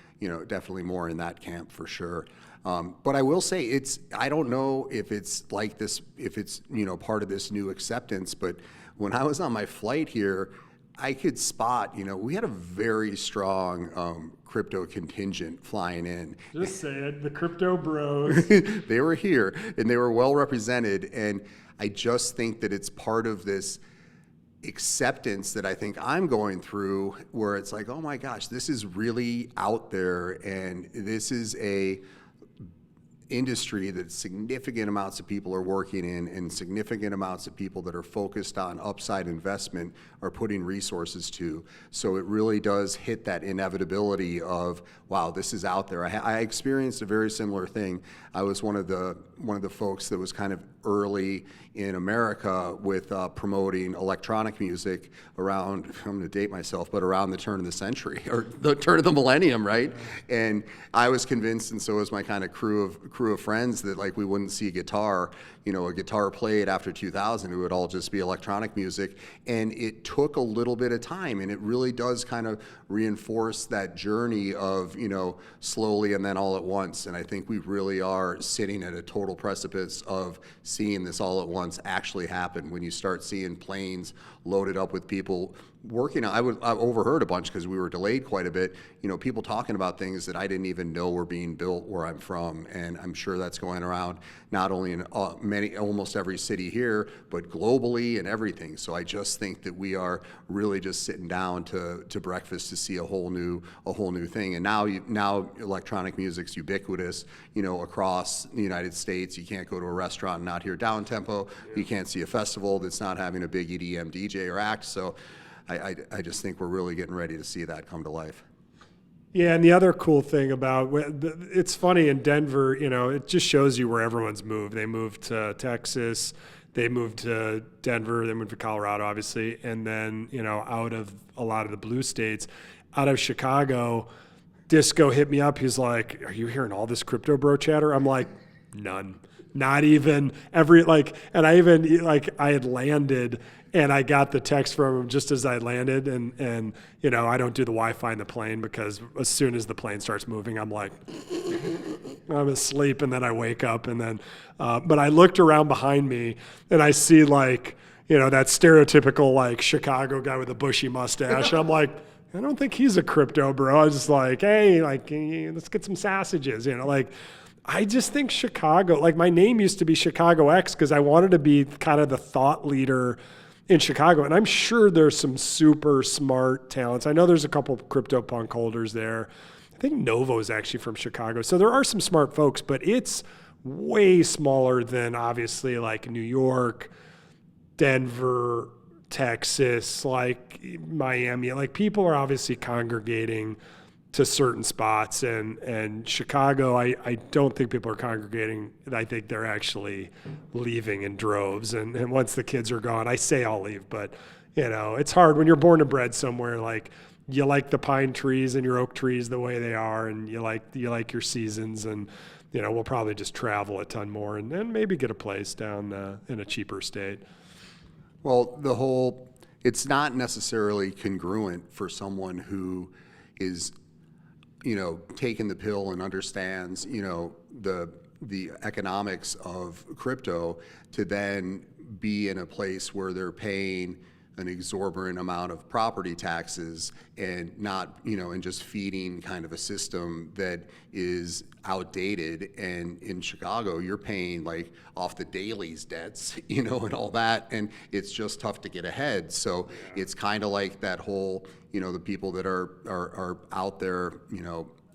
more in that camp for sure. But I will say I don't know if it's like this, if it's, part of this new acceptance, but when I was on my flight here, I could spot, we had a very strong crypto contingent flying in. Just say it, the crypto bros. They were here and they were well represented. And I just think that it's part of this acceptance that I think I'm going through where it's like, oh my gosh, this is really out there. And this is industry that significant amounts of people are working in, and significant amounts of people that are focused on upside investment are putting resources to. So it really does hit that inevitability of, wow, this is out there. I experienced a very similar thing. I was one of the folks that was kind of early in America with promoting electronic music around, I'm going to date myself, but around the turn of the century, or the turn of the millennium, right? And I was convinced, and so was my kind of crew of friends, that like we wouldn't see a guitar played after 2000. It would all just be electronic music. And it took a little bit of time, and it really does kind of reinforce that journey of, slowly and then all at once. And I think we really are sitting at a total precipice of seeing this all at once actually happen. When you start seeing planes loaded up with people working, I overheard a bunch because we were delayed quite a bit, people talking about things that I didn't even know were being built where I'm from. And I'm sure that's going around not only in almost every city here, but globally and everything. So I just think that we are really just sitting down to breakfast to see a whole new thing. And now electronic music's ubiquitous, across the United States. You can't go to a restaurant and not hear down tempo. You can't see a festival that's not having a big EDM DJ or act. So I just think we're really getting ready to see that come to life. Yeah, and the other cool thing about it's funny in Denver, it just shows you where everyone's moved. They moved to Texas, they moved to Denver, they moved to Colorado, obviously, and then out of a lot of the blue states, out of Chicago, Disco hit me up. He's like, "Are you hearing all this crypto bro chatter?" I'm like, "None." Not even and I even I had landed and I got the text from him just as I landed, and I don't do the Wi-Fi in the plane because as soon as the plane starts moving, I'm like, I'm asleep, and then I wake up, and then but I looked around behind me and I see that stereotypical Chicago guy with a bushy mustache. I'm like, I don't think he's a crypto bro. I was just like, hey, let's get some sausages, I just think Chicago, my name used to be Chicago X because I wanted to be kind of the thought leader in Chicago. And I'm sure there's some super smart talents. I know there's a couple of CryptoPunk holders there. I think Novo is actually from Chicago. So there are some smart folks, but it's way smaller than obviously New York, Denver, Texas, Miami. People are obviously congregating to certain spots, and Chicago, I don't think people are congregating. I think they're actually leaving in droves, and once the kids are gone, I say I'll leave, but it's hard when you're born and bred somewhere. You like the pine trees and your oak trees the way they are, and you like your seasons, and we'll probably just travel a ton more and then maybe get a place down in a cheaper state. Well, it's not necessarily congruent for someone who is taking the pill and understands, the economics of crypto, to then be in a place where they're paying an exorbitant amount of property taxes and not, and just feeding kind of a system that is outdated. And in Chicago, you're paying off the Dailies debts, and all that, and it's just tough to get ahead. So it's kind of like that whole, the people that are out there,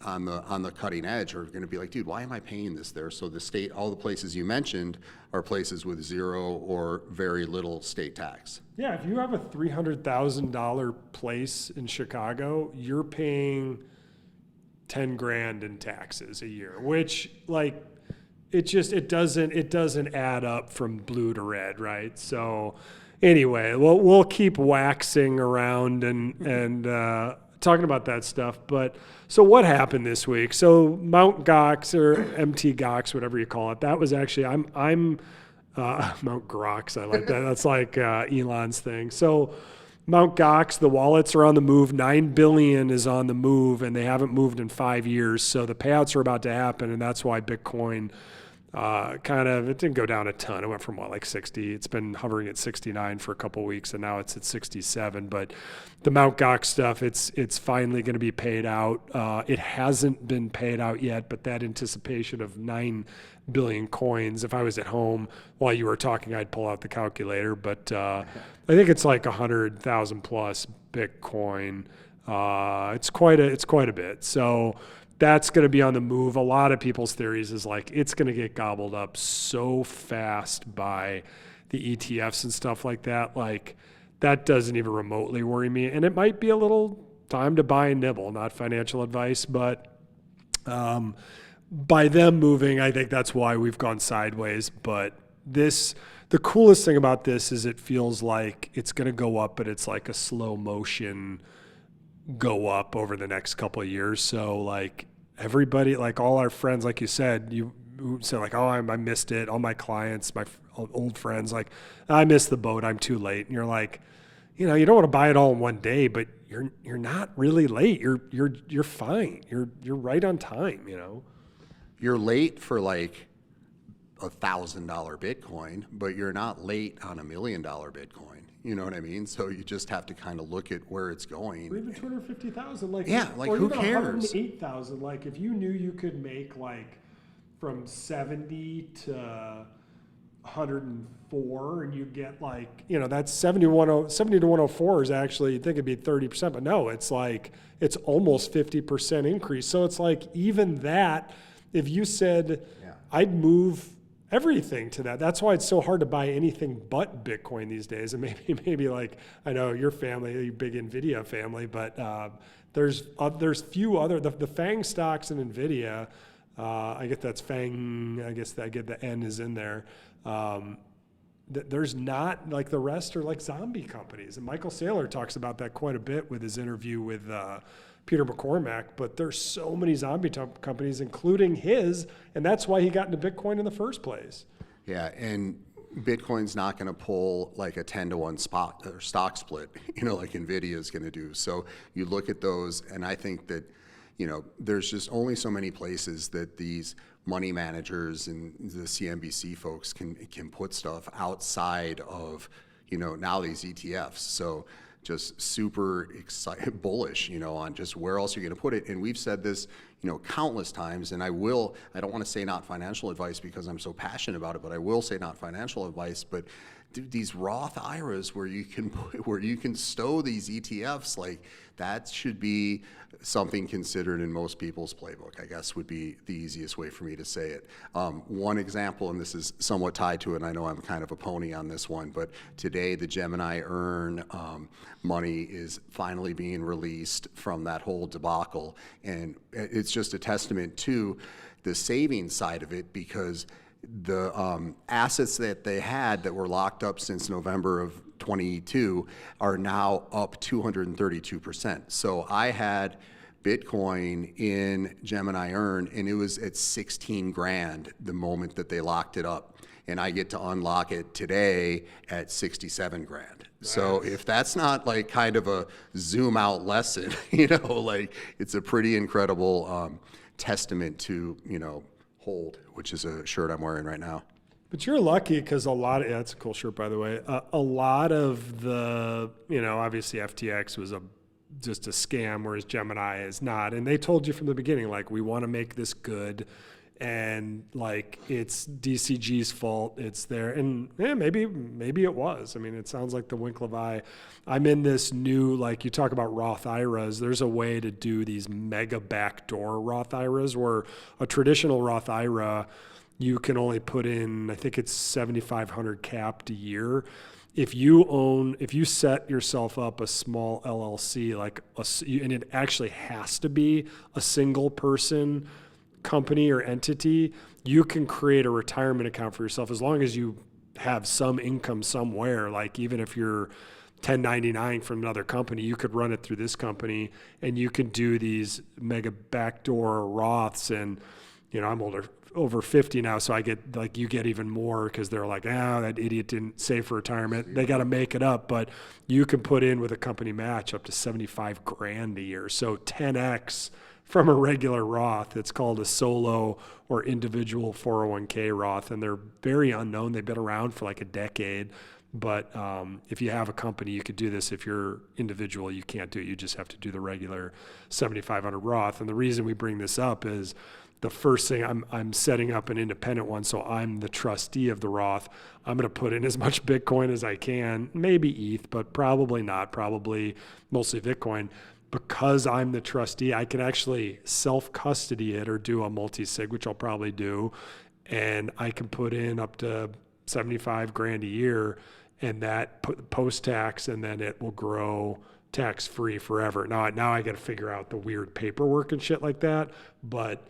on the cutting edge are going to be like, dude, why am I paying this there? So the state, all the places you mentioned are places with zero or very little state tax. Yeah, if you have a $300,000 place in Chicago, you're paying $10,000 in taxes a year, which it doesn't add up from blue to red, right? So anyway, we'll keep waxing around and talking about that stuff. But so what happened this week? So Mount Gox, or MT Gox, whatever you call it, that was actually, I'm Mount Grox. I like that. That's Elon's thing. So Mount Gox, the wallets are on the move. 9 billion is on the move, and they haven't moved in 5 years. So the payouts are about to happen, and that's why Bitcoin it didn't go down a ton. It went from 60. It's been hovering at 69 for a couple of weeks, and now it's at 67. But the Mt. Gox stuff, it's finally going to be paid out. It hasn't been paid out yet, but that anticipation of 9 billion coins. If I was at home while you were talking, I'd pull out the calculator. But I think it's 100,000 plus Bitcoin. It's quite a bit. So that's going to be on the move. A lot of people's theories is like it's going to get gobbled up so fast by the ETFs and stuff like that. Like that doesn't even remotely worry me. And it might be a little time to buy and nibble, not financial advice, but by them moving, I think that's why we've gone sideways. But the coolest thing about this is it feels like it's going to go up, but it's like a slow motion go up over the next couple of years. So like everybody, like all our friends, like you said, you said like, oh, I missed it. All my clients, my old friends, like I missed the boat. I'm too late. And you're like, you don't want to buy it all in one day, but you're not really late. You're fine. You're right on time. You're late for like $1,000 Bitcoin, but you're not late on $1 million Bitcoin. You know what I mean? So you just have to kind of look at where it's going. Or even 250,000. Like yeah, like or who even cares? 108,000. Like if you knew you could make like from 70 to 104, and you get like that's 70 to 104 is actually, you'd think it'd be 30%, but no, it's like it's almost 50% increase. So it's like even that, if you said I'd move everything to that. That's why it's so hard to buy anything but Bitcoin these days. And maybe like, I know your family, your big NVIDIA family, but there's few other, the FANG stocks in NVIDIA, I get that's FANG, I guess I get the N is in there. There's not, like the rest are like zombie companies. And Michael Saylor talks about that quite a bit with his interview with Peter McCormack, but there's so many zombie companies, including his, and that's why he got into Bitcoin in the first place. Yeah, and Bitcoin's not going to pull like a 10-to-1 stock split, like NVIDIA is going to do. So you look at those, and I think that, there's just only so many places that these money managers and the CNBC folks can put stuff outside of, now these ETFs. So just super excited, bullish, on just where else you're going to put it. And we've said this, countless times, and I don't want to say not financial advice because I'm so passionate about it, but I will say not financial advice, but these Roth IRAs where you can stow these ETFs, like that should be something considered in most people's playbook, I guess would be the easiest way for me to say it. One example, and this is somewhat tied to it, and I know I'm kind of a pony on this one, but today the Gemini Earn money is finally being released from that whole debacle, and it's just a testament to the savings side of it, because the assets that they had that were locked up since November of 22 are now up 232%. So I had Bitcoin in Gemini Earn, and it was at 16 grand the moment that they locked it up. And I get to unlock it today at 67 grand. Nice. So if that's not like kind of a zoom out lesson, like it's a pretty incredible testament to, Hold, which is a shirt I'm wearing right now. But you're lucky because that's a cool shirt, by the way. A lot of the, obviously FTX was just a scam, whereas Gemini is not. And they told you from the beginning, like, we want to make this good. And like, it's DCG's fault. It's there. And maybe it was. I mean, it sounds like the wink of eye. I'm in this new, like you talk about Roth IRAs. There's a way to do these mega backdoor Roth IRAs where a traditional Roth IRA, you can only put in, I think it's 7,500 capped a year. If you set yourself up a small LLC, and it actually has to be a single person company or entity, you can create a retirement account for yourself as long as you have some income somewhere. Like even if you're 1099 from another company, you could run it through this company, and you can do these mega backdoor Roths. And I'm over 50 now, so I get like, you get even more because they're like, that idiot didn't save for retirement. They got to make it up, but you can put in with a company match up to 75 grand a year. So 10x from a regular Roth. It's called a solo or individual 401k Roth, and they're very unknown. They've been around for like a decade, but if you have a company, you could do this. If you're individual, you can't do it. You just have to do the regular 7,500 Roth. And the reason we bring this up is the first thing, I'm setting up an independent one, so I'm the trustee of the Roth. I'm going to put in as much Bitcoin as I can, maybe ETH, but probably not, probably mostly Bitcoin. because I'm the trustee, I can actually self-custody it or do a multi-sig, which I'll probably do. And I can put in up to 75 grand a year, and that post-tax, and then it will grow tax-free forever. Now I got to figure out the weird paperwork and shit like that, but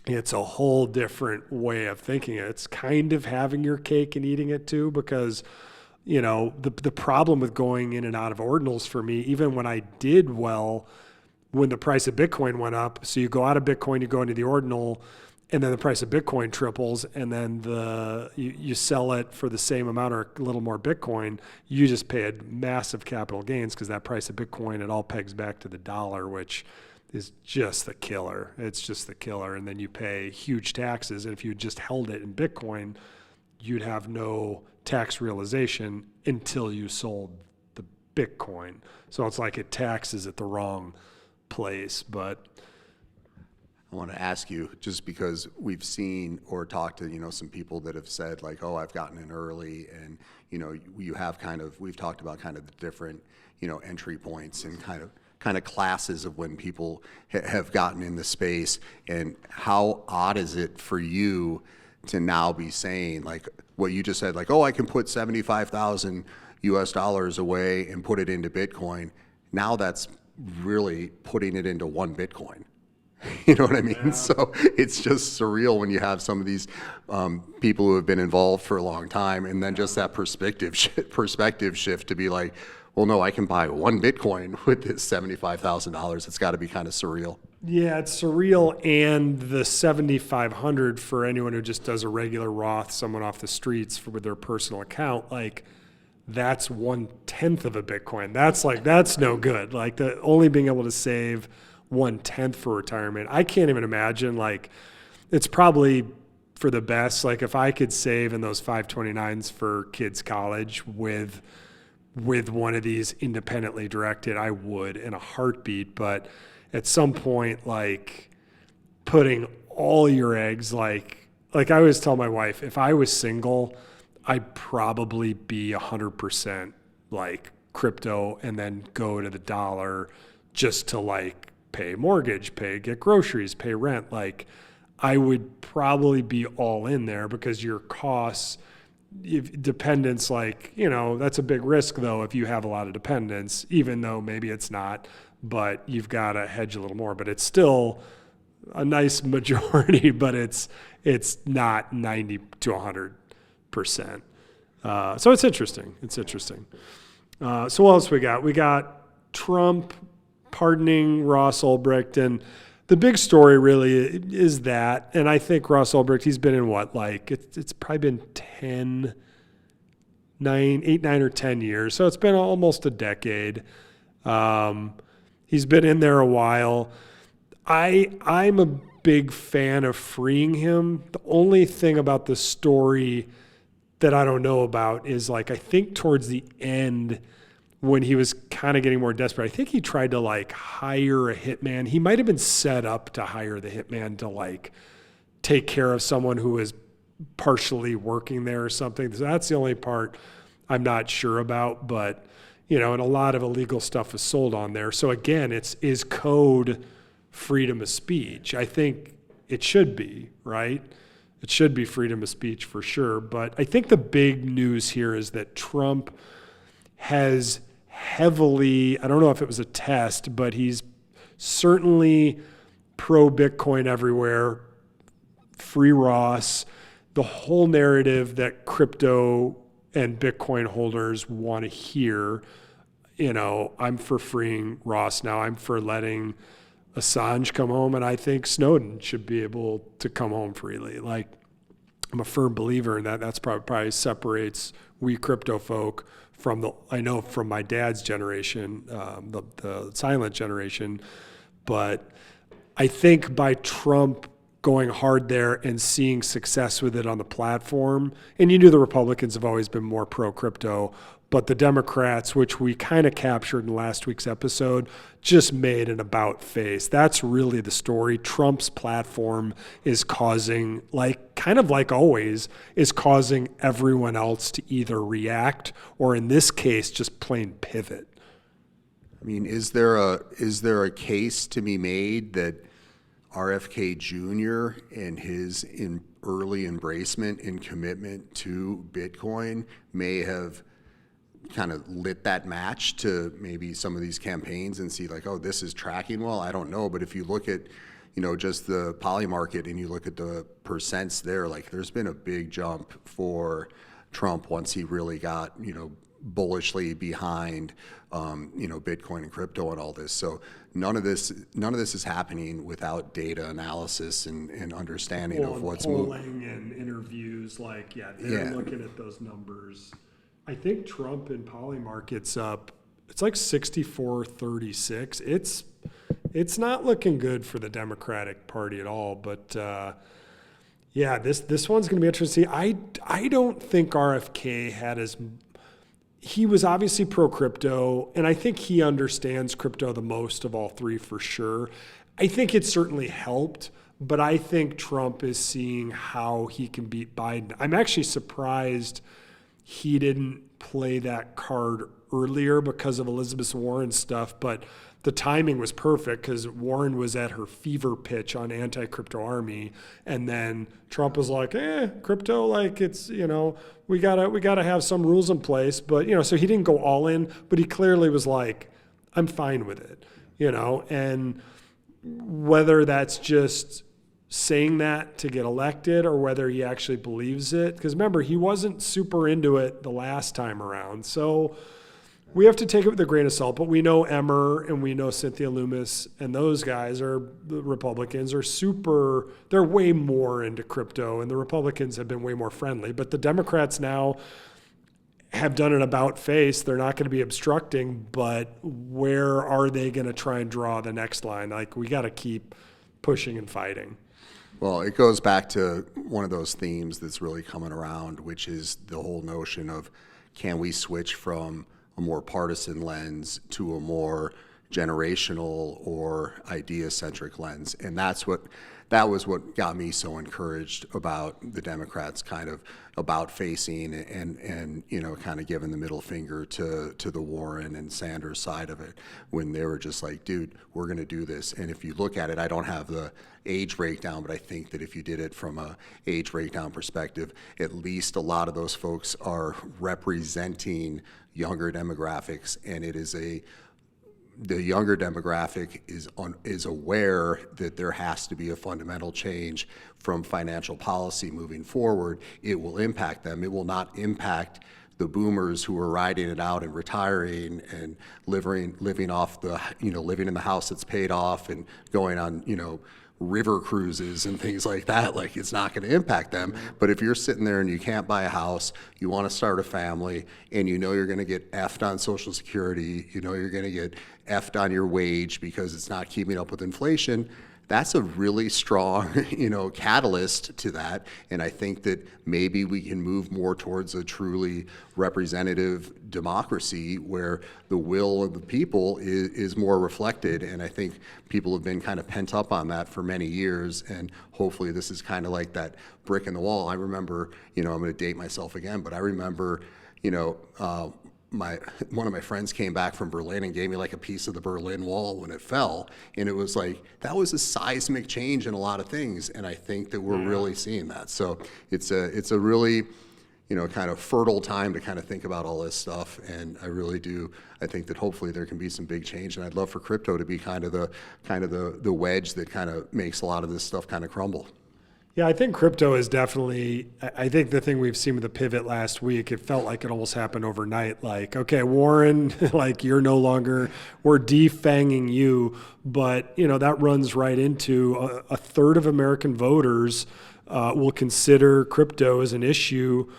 it's a whole different way of thinking. It's kind of having your cake and eating it too, because the problem with going in and out of ordinals for me, even when I did well, when the price of Bitcoin went up, so you go out of Bitcoin, you go into the ordinal, and then the price of Bitcoin triples, and then you sell it for the same amount or a little more Bitcoin, you just pay a massive capital gains because that price of Bitcoin, it all pegs back to the dollar, which is just the killer. It's just the killer. And then you pay huge taxes. And if you just held it in Bitcoin, you'd have no tax realization until you sold the Bitcoin. So it's like it taxes at the wrong place. But I want to ask you, just because we've seen or talked to, some people that have said like, oh, I've gotten in early, and, you have we've talked about kind of the different, entry points and kind of classes of when people have gotten in the space, and how odd is it for you to now be saying like what you just said, like, oh, I can put 75,000 US dollars away and put it into Bitcoin. Now that's really putting it into one Bitcoin. You know what I mean? Yeah. So it's just surreal when you have some of these people who have been involved for a long time, and then just that perspective shift to be like, well, no, I can buy one Bitcoin with this $75,000. It's got to be kind of surreal. Yeah, it's surreal. And the 7,500 for anyone who just does a regular Roth, someone off the streets with their personal account, like that's 1/10 of a Bitcoin. That's no good. Like the only being able to save 1/10 for retirement. I can't even imagine, like, it's probably for the best. Like if I could save in those 529s for kids' college with one of these independently directed, I would in a heartbeat. But at some point, like putting all your eggs, like I always tell my wife, if I was single, I'd probably be 100% like crypto and then go to the dollar just to like pay mortgage, get groceries, pay rent. Like I would probably be all in there, because your costs, if dependence, like, that's a big risk though if you have a lot of dependence, even though maybe it's not, but you've got to hedge a little more. But it's still a nice majority, but it's not 90 to 100%. So it's interesting. So what else we got? We got Trump pardoning Ross Ulbricht, and the big story really is that, and I think Ross Ulbricht, he's been in what, like, it's probably been 8, 9, or 10 years. So it's been almost a decade. He's been in there a while. I'm a big fan of freeing him. The only thing about the story that I don't know about is, like, I think towards the end, when he was kind of getting more desperate, I think he tried to like hire a hitman. He might have been set up to hire the hitman to like take care of someone who was partially working there or something. So that's the only part I'm not sure about, but and a lot of illegal stuff is sold on there. So again, is code freedom of speech? I think it should be, right? It should be freedom of speech for sure. But I think the big news here is that Trump has heavily, I don't know if it was a test, but he's certainly pro-Bitcoin everywhere, free Ross, the whole narrative that crypto and Bitcoin holders want to hear. I'm for freeing Ross now. I'm for letting Assange come home, and I think Snowden should be able to come home freely. Like, I'm a firm believer in that. That's probably separates we crypto folk from my dad's generation, the silent generation. But I think by Trump going hard there and seeing success with it on the platform, and the Republicans have always been more pro-crypto, but the Democrats, which we kind of captured in last week's episode, just made an about face. That's really the story. Trump's platform is causing, kind of like always, is causing everyone else to either react or, in this case, just plain pivot. I mean, is there a case to be made that RFK Jr. and his early embracement and commitment to Bitcoin may have kind of lit that match to maybe some of these campaigns and see like, oh, this is tracking well? I don't know, but if you look at, just the poly market and you look at the percents there, like there's been a big jump for Trump once he really got, bullishly behind, Bitcoin and crypto and all this. So none of this is happening without data analysis and understanding of what's polling and interviews. Like, they're looking at those numbers. I think Trump in Polymarket's up. It's like 64-36. It's not looking good for the Democratic Party at all. But this one's going to be interesting. I don't think RFK had he was obviously pro-crypto, and I think he understands crypto the most of all three for sure. I think it certainly helped, but I think Trump is seeing how he can beat Biden. I'm actually surprised he didn't play that card earlier because of Elizabeth Warren's stuff, but the timing was perfect because Warren was at her fever pitch on anti-crypto army, and then Trump was like, crypto, like it's, we gotta have some rules in place, but so he didn't go all in, but he clearly was like, I'm fine with it, and whether that's just saying that to get elected or whether he actually believes it, because remember, he wasn't super into it the last time around, so we have to take it with a grain of salt, but we know Emmer and we know Cynthia Loomis and those guys the Republicans they're way more into crypto, and the Republicans have been way more friendly. But the Democrats now have done an about face. They're not going to be obstructing, but where are they going to try and draw the next line? Like, we got to keep pushing and fighting. Well, it goes back to one of those themes that's really coming around, which is the whole notion of, can we switch from a more partisan lens to a more generational or idea-centric lens? And that was what got me so encouraged about the Democrats kind of about facing and kind of giving the middle finger to the Warren and Sanders side of it, when they were just like, dude, we're going to do this. And if you look at it, I don't have the age breakdown, but I think that if you did it from a age breakdown perspective, at least a lot of those folks are representing younger demographics, and the younger demographic is aware that there has to be a fundamental change from financial policy moving forward. It will impact them. It will not impact the boomers who are riding it out and retiring and living off living in the house that's paid off and going on river cruises and things like that. Like, it's not going to impact them. But if you're sitting there and you can't buy a house, you want to start a family, and you're going to get effed on Social Security, you're going to get effed on your wage because it's not keeping up with inflation, that's a really strong, catalyst to that. And I think that maybe we can move more towards a truly representative democracy where the will of the people is more reflected. And I think people have been kind of pent up on that for many years. And hopefully this is kind of like that brick in the wall. I remember, I'm going to date myself again, but I remember, one of my friends came back from Berlin and gave me like a piece of the Berlin Wall when it fell, and it was like that was a seismic change in a lot of things, and I think that we're really seeing that. So it's a really kind of fertile time to kind of think about all this stuff, and I really do. I think that hopefully there can be some big change, and I'd love for crypto to be kind of the wedge that kind of makes a lot of this stuff kind of crumble. Yeah, I think crypto is definitely, I think the thing we've seen with the pivot last week, it felt like it almost happened overnight. Like, okay, Warren, like we're defanging you, but that runs right into a third of American voters will consider crypto as an issue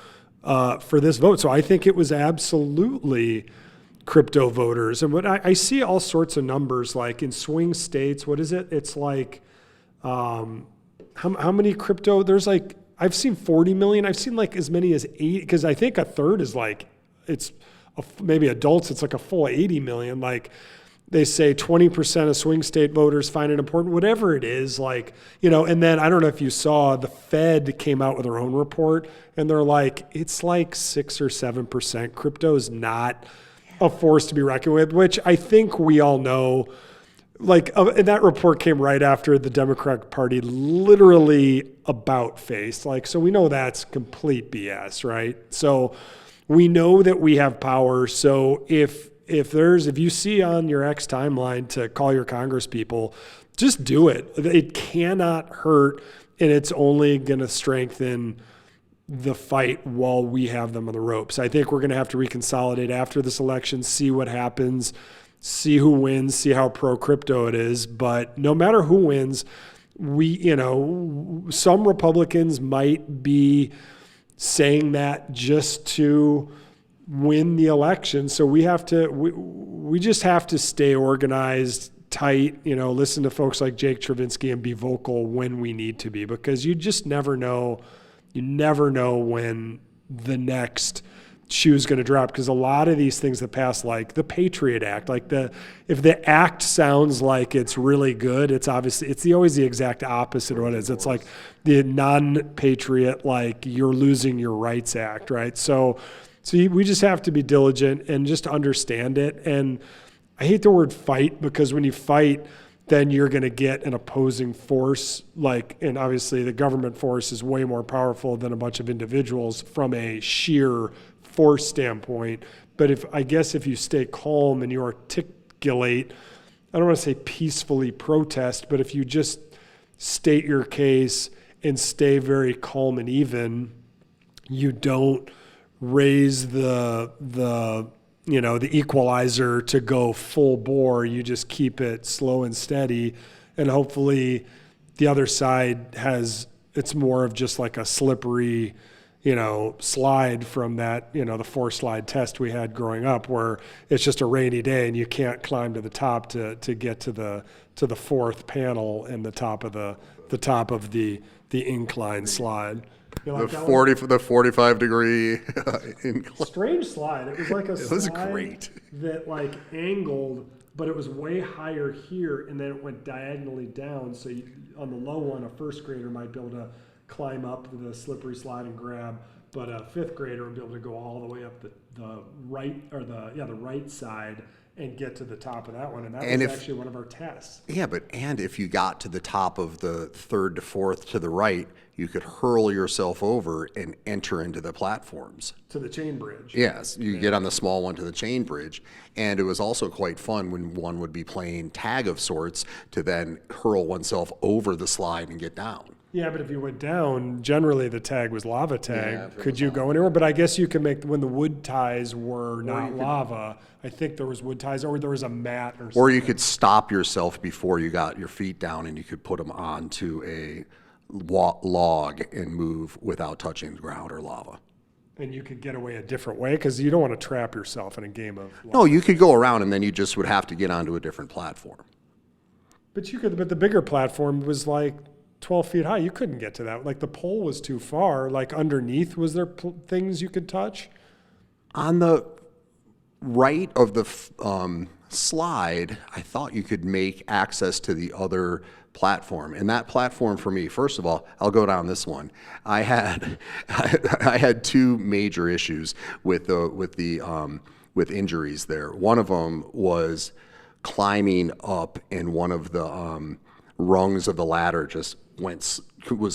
for this vote. So I think it was absolutely crypto voters. And what I see all sorts of numbers, like in swing states, what is it? It's like, how many crypto? There's like, I've seen 40 million. I've seen like as many as 8, because I think a third is like, maybe adults, it's like a full 80 million. Like they say 20% of swing state voters find it important, whatever it is, like, and then I don't know if you saw, the Fed came out with their own report and they're like, it's like 6 or 7%. Crypto is not a force to be reckoned with, which I think we all know. Like, and that report came right after the Democratic Party literally about-faced. Like, so we know that's complete BS, right? So we know that we have power. So if you see on your X timeline to call your Congress people, just do it. It cannot hurt, and it's only going to strengthen the fight while we have them on the ropes. I think we're going to have to reconsolidate after this election, see what happens, see who wins, see how pro-crypto it is. But no matter who wins, some Republicans might be saying that just to win the election. So we just have to stay organized, tight, listen to folks like Jake Travinski and be vocal when we need to be, because you just never know. You never know when the next shoe is going to drop, because a lot of these things that pass, like the Patriot Act, if the act sounds like it's really good, it's always the exact opposite of what it is. It's like the non-patriot, like you're losing your rights act, right? So we just have to be diligent and just understand it. And I hate the word fight, because when you fight, then you're going to get an opposing force, and obviously the government force is way more powerful than a bunch of individuals from a sheer force standpoint. But if you stay calm and you articulate, I don't want to say peacefully protest, but if you just state your case and stay very calm and even, you don't raise the equalizer to go full bore. You just keep it slow and steady, and hopefully the other side it's more of just like a slippery, slide from that, the 4-slide test we had growing up, where it's just a rainy day and you can't climb to the top to get to the fourth panel and the top of the incline slide. The 45-degree incline. Strange slide. It was like a It was slide great. that angled, but it was way higher here, and then it went diagonally down. So on the low one, a first grader might be able to climb up the slippery slide and grab, but a fifth grader would be able to go all the way up the right side and get to the top of that one. And that was actually one of our tests. Yeah, and if you got to the top of the third to fourth to the right, you could hurl yourself over and enter into the platforms. To the chain bridge. Yes, you get on the small one to the chain bridge. And it was also quite fun when one would be playing tag of sorts to then hurl oneself over the slide and get down. Yeah, but if you went down, generally the tag was lava tag. Yeah, Could you go anywhere? But I guess you can make, when the wood ties were not lava, I think there was wood ties, or there was a mat or something. Or you could stop yourself before you got your feet down, and you could put them onto a log and move without touching the ground or lava. And you could get away a different way, because you don't want to trap yourself in a game of lava. No, you could go around, and then you just would have to get onto a different platform. But the bigger platform was like 12 feet high. You couldn't get to that. Like the pole was too far. Like underneath, was there things you could touch? On the right of the slide, I thought you could make access to the other platform. And that platform for me, first of all, I'll go down this one. I had two major issues with injuries there. One of them was climbing up, and one of the rungs of the ladder just was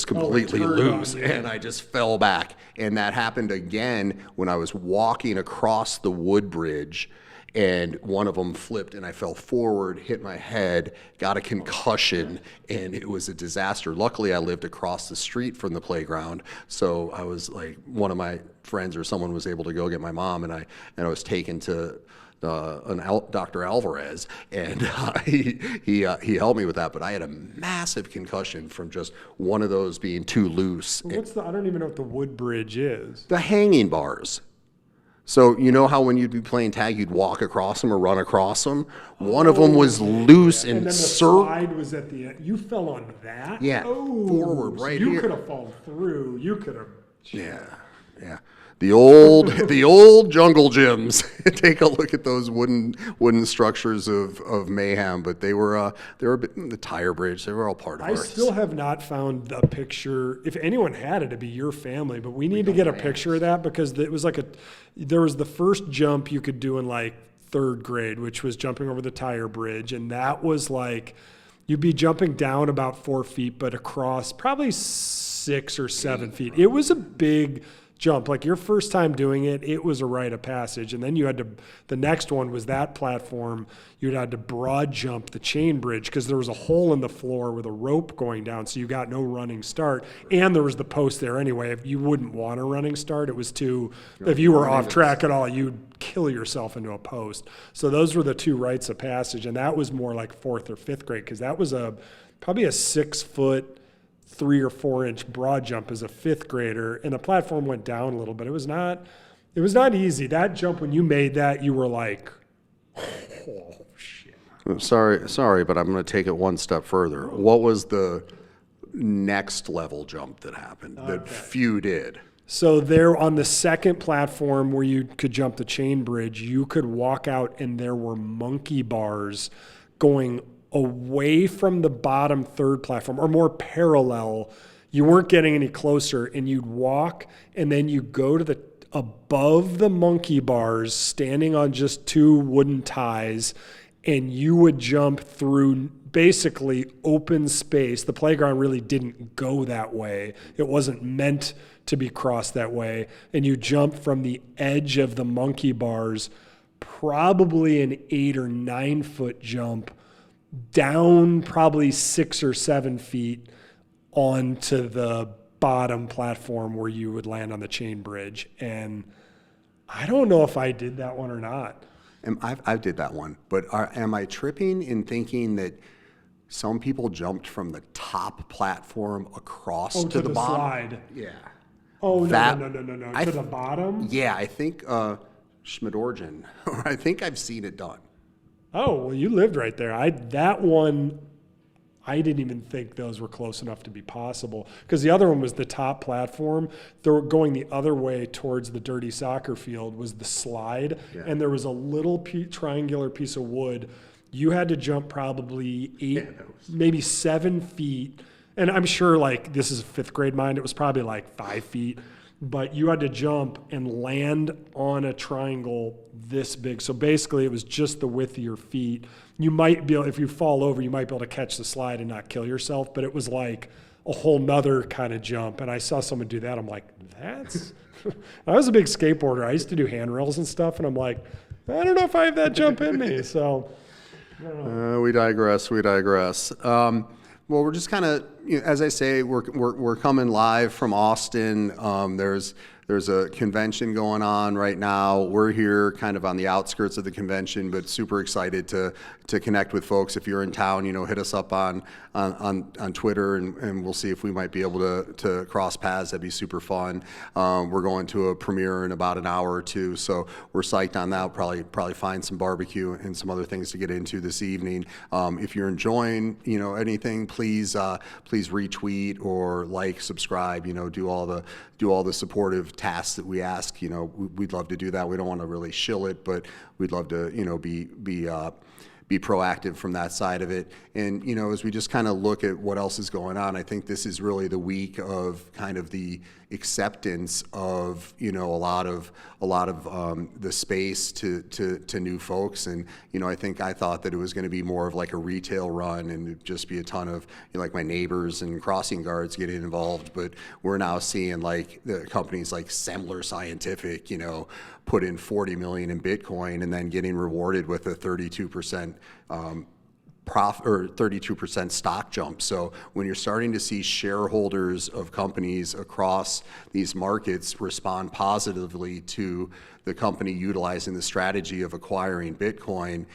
completely loose, and I just fell back. And that happened again when I was walking across the wood bridge, and one of them flipped and I fell forward, hit my head, got a concussion, and it was a disaster. Luckily, I lived across the street from the playground, so I was like, one of my friends or someone was able to go get my mom, and I was taken to Dr. Alvarez, and he helped me with that. But I had a massive concussion from just one of those being too loose. I don't even know what the wood bridge is. The hanging bars. So you know how when you'd be playing tag, you'd walk across them or run across them? One of them was loose and then the slide was at the end. You fell on that? Yeah, forward, right here. You could have fallen through. You could have. Yeah. The old jungle gyms. Take a look at those wooden structures of mayhem. But they were a bit, the tire bridge. They were all part of ours. I still have not found a picture. If anyone had it, it'd be your family. But we need to get a picture of that, because it was there was the first jump you could do in like third grade, which was jumping over the tire bridge. And that was like, you'd be jumping down about 4 feet, but across probably 6 or 7 feet. It was a big jump. Like your first time doing it, it was a rite of passage. And then you had to, the next one was that platform. You'd had to broad jump the chain bridge because there was a hole in the floor with a rope going down. So you got no running start. And there was the post there anyway. If you wouldn't want a running start, it was too, if you were off track at all, you'd kill yourself into a post. So those were the two rites of passage. And that was more like 4th or 5th grade because that was probably a 6 foot, 3 or 4 inch broad jump as a 5th grader, and the platform went down a little bit. It was not easy. That jump, when you made that, you were like, oh shit. Sorry, but I'm going to take it one step further. What was the next level jump that happened that few did? So there on the second platform where you could jump the chain bridge, you could walk out and there were monkey bars going away from the bottom third platform or more parallel. You weren't getting any closer, and you'd walk and then you go to the above the monkey bars standing on just 2 wooden ties, and you would jump through basically open space. The playground really didn't go that way. It wasn't meant to be crossed that way. And you jump from the edge of the monkey bars, probably an 8 or 9 foot jump, down probably 6 or 7 feet onto the bottom platform where you would land on the chain bridge. And I don't know if I did that one or not. I did that one, but am I tripping in thinking that some people jumped from the top platform across to the bottom? Slide. Yeah. Oh, no. To the bottom? Yeah, I think Schmidorjan. I think I've seen it done. Oh, well, you lived right there. That one, I didn't even think those were close enough to be possible because the other one was the top platform. They were going the other way towards the dirty soccer field was the slide, and there was a little triangular piece of wood. You had to jump probably 8, maybe 7 feet. And I'm sure like this is a 5th grade mind. It was probably like 5 feet. But you had to jump and land on a triangle this big. So basically it was just the width of your feet. You might be able, if you fall over, you might be able to catch the slide and not kill yourself. But it was like a whole nother kind of jump. And I saw someone do that. I'm like, that's, I was a big skateboarder. I used to do handrails and stuff. And I'm like, I don't know if I have that jump in me. So I don't know. We digress. Well, we're just kind of, as I say, we're coming live from Austin. There's a convention going on right now. We're here kind of on the outskirts of the convention, but super excited to connect with folks. If you're in town, hit us up on Twitter, and we'll see if we might be able to cross paths. That'd be super fun. We're going to a premiere in about an hour or two, so we're psyched on that. We'll probably find some barbecue and some other things to get into this evening. If you're enjoying, anything, please retweet or like, subscribe. Do all the supportive tasks that we ask. We'd love to do that. We don't want to really shill it, but we'd love to, be proactive from that side of it. And, as we just kind of look at what else is going on, I think this is really the week of kind of the acceptance of, a lot of the space to new folks. And, I thought that it was going to be more of like a retail run and it'd just be a ton of, like my neighbors and crossing guards getting involved. But we're now seeing like the companies like Semler Scientific, put in 40 million in Bitcoin and then getting rewarded with a 32% profit or 32% stock jump. So when you're starting to see shareholders of companies across these markets respond positively to the company utilizing the strategy of acquiring Bitcoin,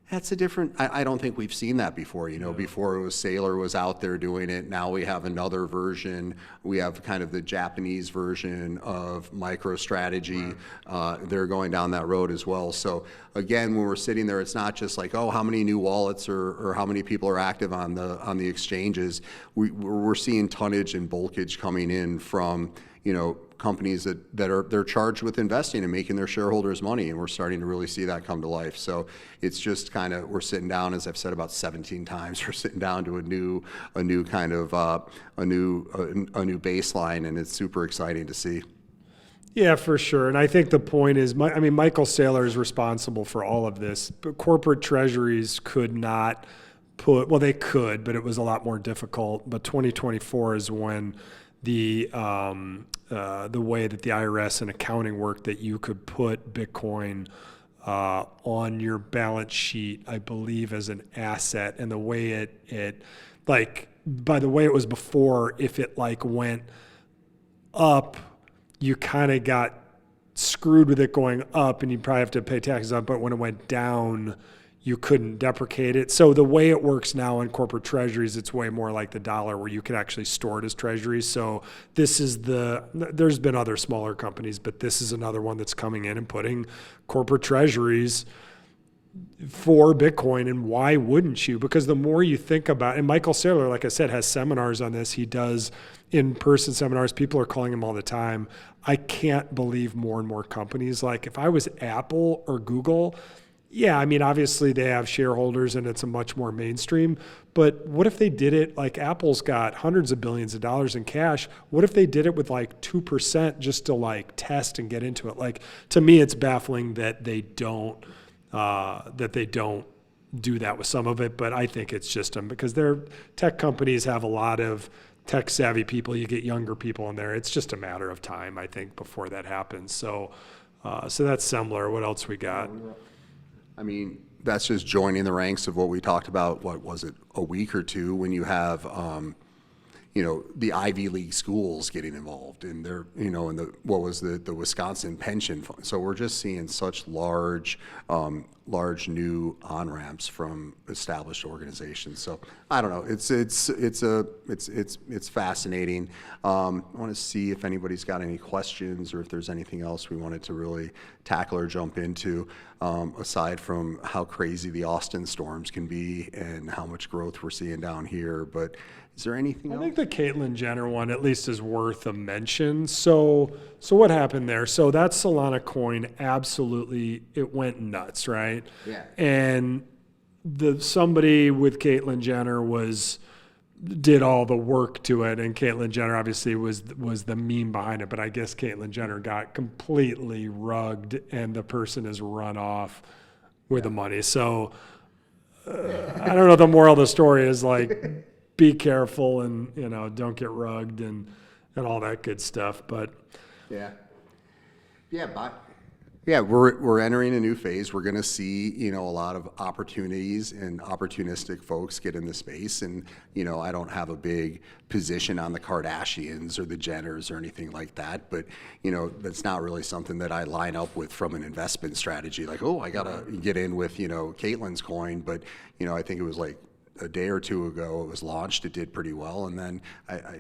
that's a different, I don't think we've seen that before. Before it was Saylor was out there doing it. Now we have another version. We have kind of the Japanese version of MicroStrategy. They're going down that road as well. So again, when we're sitting there, it's not just like, oh, how many new wallets or how many people are active on the exchanges. We're seeing tonnage and bulkage coming in from, companies they're charged with investing and making their shareholders money, and we're starting to really see that come to life. So it's just kind of, we're sitting down, as I've said about 17 times, we're sitting down to a new kind of a new baseline, and it's super exciting to see. Yeah, for sure. And I think the point is, Michael Saylor is responsible for all of this, but corporate treasuries could not well, they could, but it was a lot more difficult. But 2024 is when the way that the IRS and accounting worked, that you could put Bitcoin on your balance sheet, I believe, as an asset. And the way it like, by the way it was before, if it like went up, you kind of got screwed with it going up, and you'd probably have to pay taxes on it. But when it went down, you couldn't deprecate it. So the way it works now in corporate treasuries, it's way more like the dollar, where you can actually store it as treasuries. So this is there's been other smaller companies, but this is another one that's coming in and putting corporate treasuries for Bitcoin. And why wouldn't you? Because the more you think about, and Michael Saylor, like I said, has seminars on this. He does in-person seminars. People are calling him all the time. I can't believe more and more companies. Like, if I was Apple or Google, yeah, I mean, obviously they have shareholders and it's a much more mainstream, but what if they did it like Apple's got hundreds of billions of dollars in cash? What if they did it with like 2% just to like test and get into it? Like, to me, it's baffling that they don't do that with some of it, but I think it's just them, because their tech companies have a lot of tech savvy people. You get younger people in there. It's just a matter of time, I think, before that happens. So that's Semler. What else we got? I mean, that's just joining the ranks of what we talked about, what was it, a week or two, when you have, the Ivy League schools getting involved in their, in the Wisconsin pension fund. So we're just seeing such large new on-ramps from established organizations. So I don't know, it's fascinating. I want to see if anybody's got any questions, or if there's anything else we wanted to really tackle or jump into, aside from how crazy the Austin storms can be and how much growth we're seeing down here. But is there anything else? I think the Caitlyn Jenner one at least is worth a mention. So what happened there? So that Solana coin, absolutely, it went nuts, right? Yeah. And somebody with Caitlyn Jenner did all the work to it, and Caitlyn Jenner obviously was the meme behind it. But I guess Caitlyn Jenner got completely rugged, and the person has run off with the money. So I don't know. The moral of the story is like, be careful and, don't get rugged and all that good stuff. But we're entering a new phase. We're going to see, a lot of opportunities and opportunistic folks get in the space. And, I don't have a big position on the Kardashians or the Jenners or anything like that. But, that's not really something that I line up with from an investment strategy. Like, oh, I got to get in with, Caitlyn's coin. But, I think it was like a day or two ago it was launched. It did pretty well, and then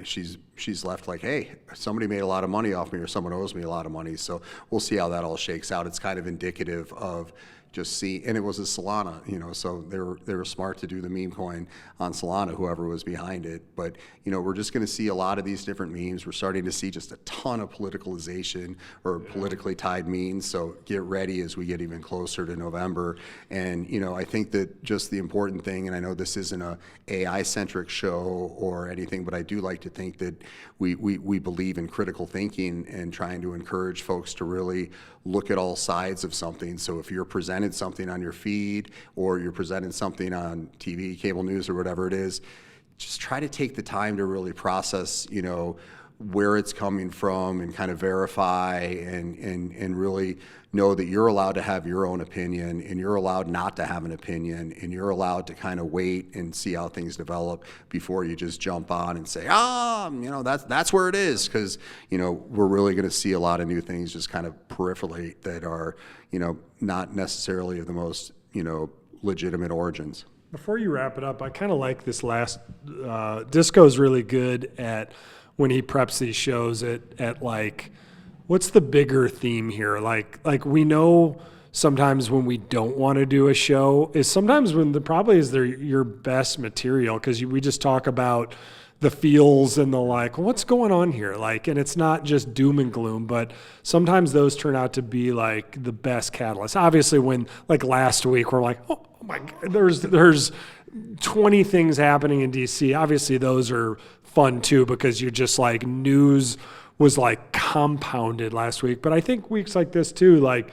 she's left like, hey, somebody made a lot of money off me, or someone owes me a lot of money. So we'll see how that all shakes out. It's kind of indicative of just and it was a Solana, so they were smart to do the meme coin on Solana, whoever was behind it. But we're just going to see a lot of these different memes. We're starting to see just a ton of politicalization or politically tied memes. So get ready as we get even closer to November. And I think that just the important thing, and I know this isn't a AI centric show or anything, but I do like to think that we believe in critical thinking and trying to encourage folks to really look at all sides of something. So if you're presented something on your feed, or you're presented something on TV, cable news, or whatever it is, just try to take the time to really process, where it's coming from, and kind of verify and really know that you're allowed to have your own opinion, and you're allowed not to have an opinion, and you're allowed to kind of wait and see how things develop before you just jump on and say, that's where it is. Because, we're really going to see a lot of new things just kind of peripherally that are, not necessarily of the most, legitimate origins. Before you wrap it up, I kind of like this last, Disco's really good at, when he preps these shows, at like, what's the bigger theme here? Like we know sometimes when we don't want to do a show is sometimes when probably is your best material, because we just talk about the feels and the like, what's going on here? Like, and it's not just doom and gloom, but sometimes those turn out to be like the best catalyst. Obviously, when like last week we're like, oh my God, there's 20 things happening in DC. Obviously, those are fun too, because you're just like, news was like compounded last week. But I think weeks like this too, like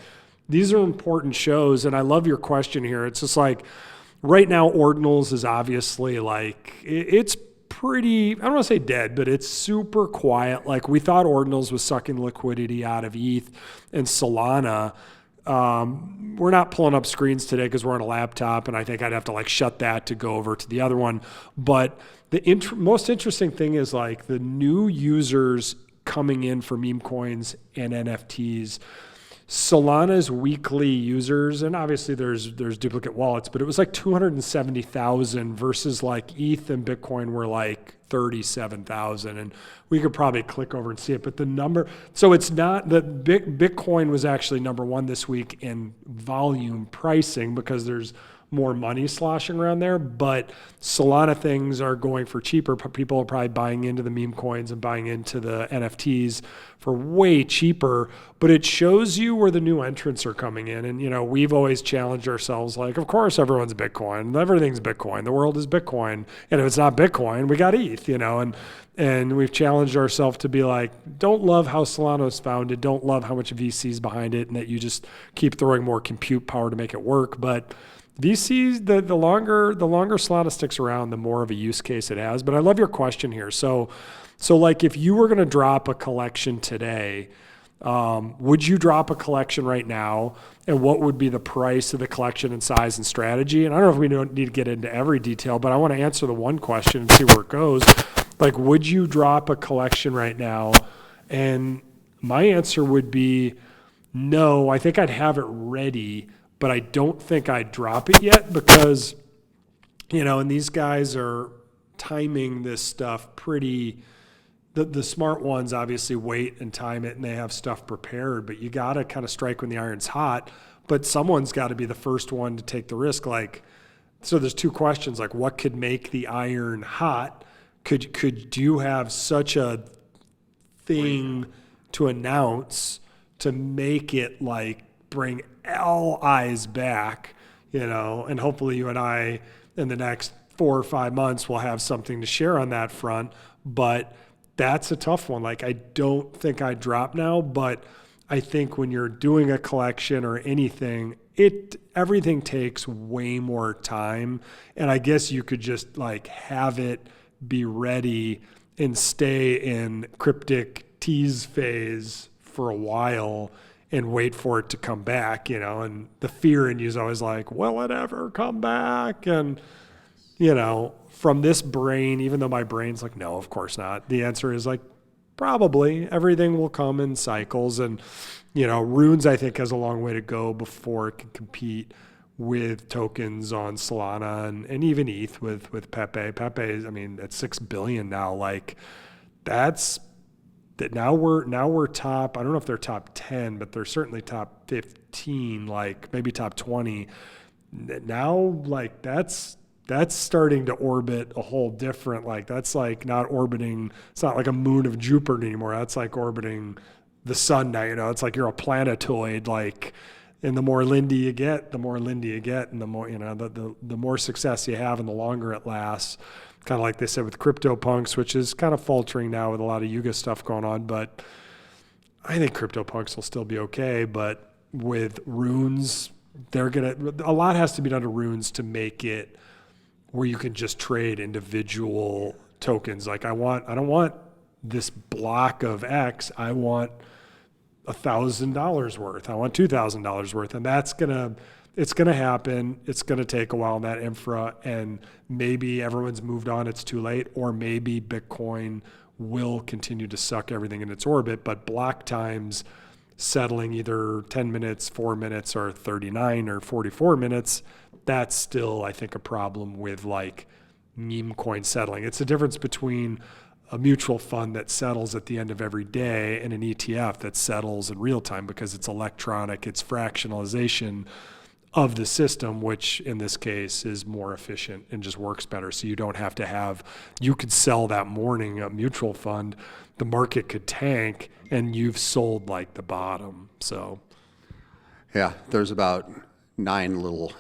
these are important shows. And I love your question here. It's just like right now, Ordinals is obviously like, it's pretty, I don't want to say dead, but it's super quiet. Like we thought Ordinals was sucking liquidity out of ETH and Solana. We're not pulling up screens today because we're on a laptop, and I think I'd have to like shut that to go over to the other one. But the most interesting thing is like the new users coming in for meme coins and NFTs. Solana's weekly users, and obviously there's duplicate wallets, but it was like 270,000 versus like ETH and Bitcoin were like 37,000, and we could probably click over and see it. But the number, so it's not that Bitcoin was actually number one this week in volume pricing because there's more money sloshing around there, but Solana things are going for cheaper. People are probably buying into the meme coins and buying into the NFTs for way cheaper, but it shows you where the new entrants are coming in. And, you know, we've always challenged ourselves, like, of course, everyone's Bitcoin. Everything's Bitcoin. The world is Bitcoin. And if it's not Bitcoin, we got ETH, you know, and we've challenged ourselves to be like, don't love how Solana was founded. Don't love how much VC's behind it and that you just keep throwing more compute power to make it work. But VCs, the longer Solana sticks around, the more of a use case it has. But I love your question here. So like if you were going to drop a collection today, would you drop a collection right now? And what would be the price of the collection and size and strategy? And I don't know if we don't need to get into every detail, but I want to answer the one question and see where it goes. Like, would you drop a collection right now? And my answer would be no. I think I'd have it ready, but I don't think I'd drop it yet because, you know, and these guys are timing this stuff pretty, the smart ones obviously wait and time it and they have stuff prepared, but you got to kind of strike when the iron's hot, but someone's got to be the first one to take the risk. Like, so there's two questions, like what could make the iron hot? Could you have such a thing to announce to make it like bring all eyes back, you know, and hopefully you and I in the next 4 or 5 months will have something to share on that front. But that's a tough one. Like, I don't think I drop now, but I think when you're doing a collection or anything, everything takes way more time. And I guess you could just like have it be ready and stay in cryptic tease phase for a while and wait for it to come back, you know, and the fear in you is always like, will it ever come back? And, you know, from this brain, even though my brain's like, no, of course not. The answer is like, probably everything will come in cycles. And, you know, Runes, I think, has a long way to go before it can compete with tokens on Solana and even ETH with Pepe. Pepe is, I mean, at 6 billion now, like that's, that now we're top, I don't know if they're top 10, but they're certainly top 15, like maybe top 20. Now, like that's starting to orbit a whole different, like that's like not orbiting, it's not like a moon of Jupiter anymore. That's like orbiting the sun now, you know, it's like you're a planetoid, like, and the more Lindy you get, and the more, you know, the more success you have and the longer it lasts. Kind of like they said with CryptoPunks, which is kind of faltering now with a lot of Yuga stuff going on. But I think CryptoPunks will still be okay. But with Runes, a lot has to be done to Runes to make it where you can just trade individual tokens. Like I don't want this block of X. I want $1,000 worth. I want $2,000 worth. And it's going to happen. It's going to take a while in that infra, and maybe everyone's moved on. It's too late, or maybe Bitcoin will continue to suck everything in its orbit, but block times settling either 10 minutes, 4 minutes, or 39 or 44 minutes, that's still, I think, a problem with like meme coin settling. It's the difference between a mutual fund that settles at the end of every day and an ETF that settles in real time because it's electronic, it's fractionalization of the system, which in this case is more efficient and just works better. So you don't have to have, you could sell that morning a mutual fund, the market could tank, and you've sold like the bottom. So yeah, there's about 9 little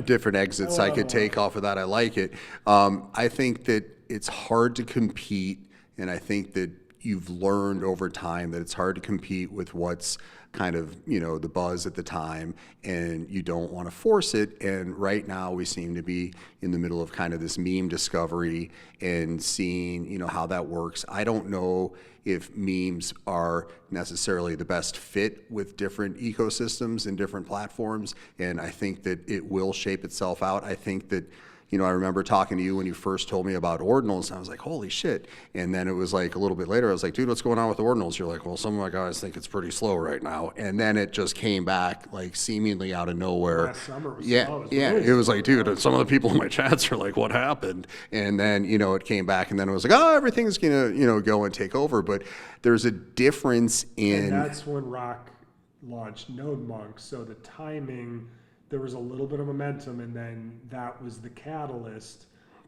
different exits I could take off of that. I like it. I think that it's hard to compete, and I think that you've learned over time that it's hard to compete with what's kind of, the buzz at the time, and you don't want to force it. And right now we seem to be in the middle of kind of this meme discovery and seeing, how that works. I don't know if memes are necessarily the best fit with different ecosystems and different platforms, and I think that it will shape itself out. I think that, I remember talking to you when you first told me about Ordinals, and I was like, holy shit. And then it was like a little bit later, I was like, dude, what's going on with Ordinals? You're like, well, some of my guys think it's pretty slow right now. And then it just came back like seemingly out of nowhere. Last summer was Yeah, slow. it was like, dude, some of the people in my chats are like, what happened? And then, it came back, and then it was like, oh, everything's going to, go and take over. But there's a difference in... And that's when Rock launched Node Monk. So the timing... there was a little bit of momentum, and then that was the catalyst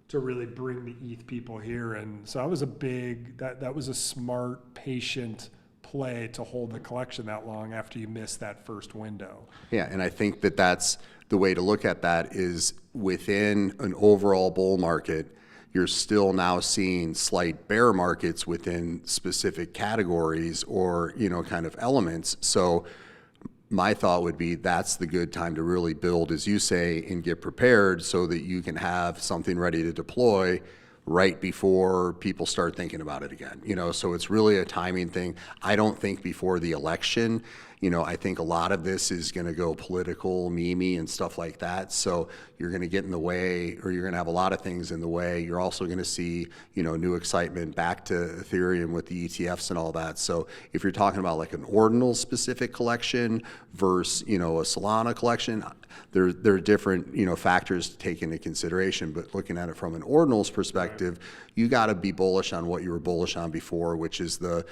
to really bring the ETH people here. And so that was that was a smart, patient play to hold the collection that long after you missed that first window. Yeah, and I think that that's the way to look at that is within an overall bull market, you're still now seeing slight bear markets within specific categories or, kind of elements. So my thought would be that's the good time to really build, as you say, and get prepared so that you can have something ready to deploy right before people start thinking about it again. So it's really a timing thing. I don't think before the election, I think a lot of this is going to go political, meme and stuff like that. So you're going to get in the way, or you're going to have a lot of things in the way. You're also going to see, new excitement back to Ethereum with the ETFs and all that. So if you're talking about like an ordinal specific collection versus, a Solana collection, there are different, factors to take into consideration. But looking at it from an ordinals perspective, you got to be bullish on what you were bullish on before, which is the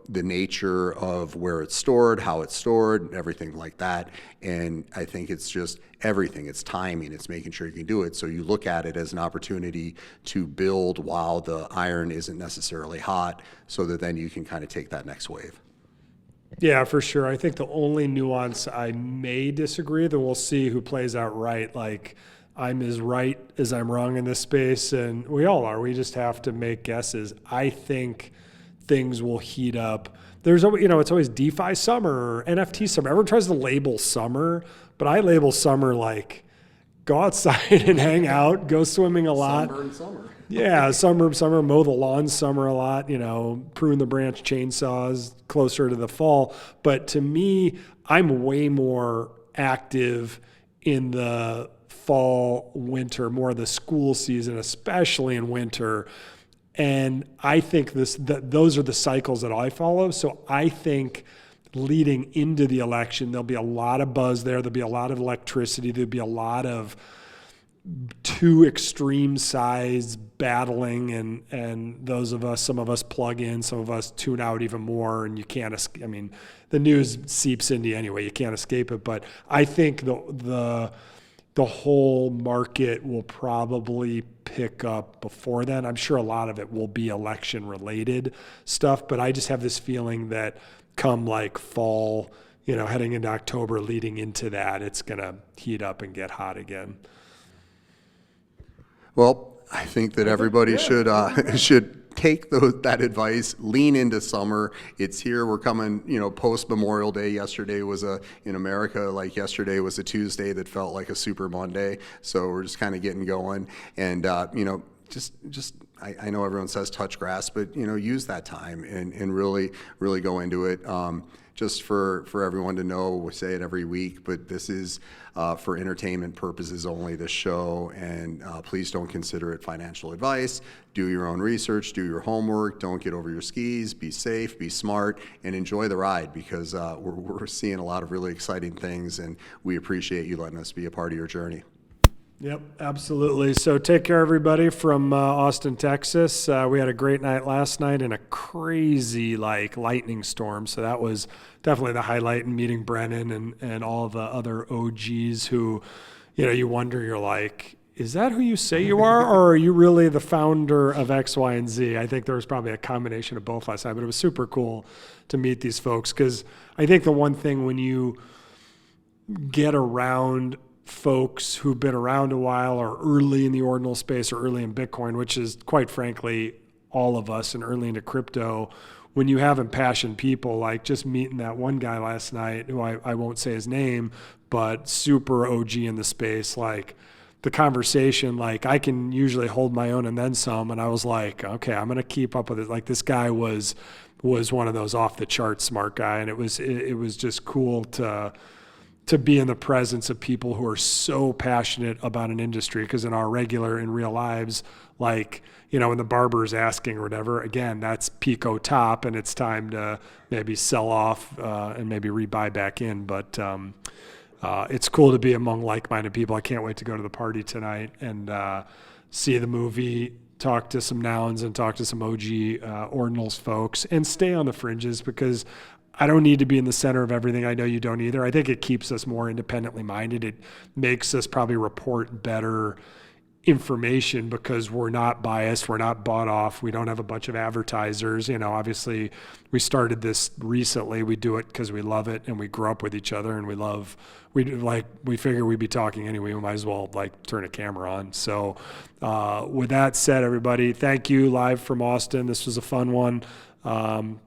nature of where it's stored, how it's stored, everything like that. And I think it's just everything. It's timing. It's making sure you can do it. So you look at it as an opportunity to build while the iron isn't necessarily hot, so that then you can kind of take that next wave. Yeah, for sure. I think the only nuance I may disagree, then we'll see who plays out right. Like, I'm as right as I'm wrong in this space, and we all are. We just have to make guesses. I think things will heat up. There's, it's always DeFi summer or NFT summer. Everyone tries to label summer, but I label summer like go outside and hang out, go swimming a lot. Sunburn summer. Yeah, summer, mow the lawn summer a lot, prune the branch chainsaws closer to the fall. But to me, I'm way more active in the fall, winter, more of the school season, especially in winter. And I think those are the cycles that I follow. So I think leading into the election, there'll be a lot of buzz there. There'll be a lot of electricity. There'll be a lot of two extreme sides battling, and some of us plug in, some of us tune out even more, and you can't escape. I mean, the news seeps into you anyway. You can't escape it. But I think the whole market will probably pick up before then. I'm sure a lot of it will be election related stuff, but I just have this feeling that come like fall, heading into October, leading into that, it's going to heat up and get hot again. Well, I think that everybody should take that advice, lean into summer. It's here. We're coming, post Memorial Day. Yesterday was in America, like yesterday was a Tuesday that felt like a super Monday. So we're just kind of getting going. And, just I know everyone says touch grass, but, use that time and really, really go into it. Just for everyone to know, we say it every week, but this is for entertainment purposes only, this show, and please don't consider it financial advice. Do your own research, do your homework, don't get over your skis, be safe, be smart, and enjoy the ride, because we're seeing a lot of really exciting things, and we appreciate you letting us be a part of your journey. Yep, absolutely. So take care, everybody, from Austin, Texas. We had a great night last night in a crazy lightning storm. So that was definitely the highlight, in meeting Brennan and all the other OGs who, you wonder, you're like, is that who you say you are, or are you really the founder of X, Y, and Z? I think there was probably a combination of both last night, but it was super cool to meet these folks, because I think the one thing when you get around folks who've been around a while, or early in the ordinal space, or early in Bitcoin, which is quite frankly all of us and early into crypto, when you have impassioned people, like just meeting that one guy last night, who I won't say his name, but super OG in the space, like the conversation, like I can usually hold my own and then some. And I was like, okay, I'm going to keep up with it. Like this guy was one of those off the chart smart guy. And it was just cool to be in the presence of people who are so passionate about an industry. Because in real lives, like, you know, when the barber is asking or whatever, again, that's Pico top and it's time to maybe sell off and maybe rebuy back in. But it's cool to be among like-minded people. I can't wait to go to the party tonight and see the movie, talk to some nouns and talk to some OG Ordinals folks, and stay on the fringes, because I don't need to be in the center of everything. I know you don't either. I think it keeps us more independently minded. It makes us probably report better information because we're not biased, we're not bought off, we don't have a bunch of advertisers. You know, obviously we started this recently. We do it because we love it and we grew up with each other and we figure we'd be talking anyway. We might as well like turn a camera on. So with that said, everybody, thank you live from Austin. This was a fun one.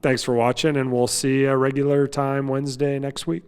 Thanks for watching, and we'll see you a regular time Wednesday next week.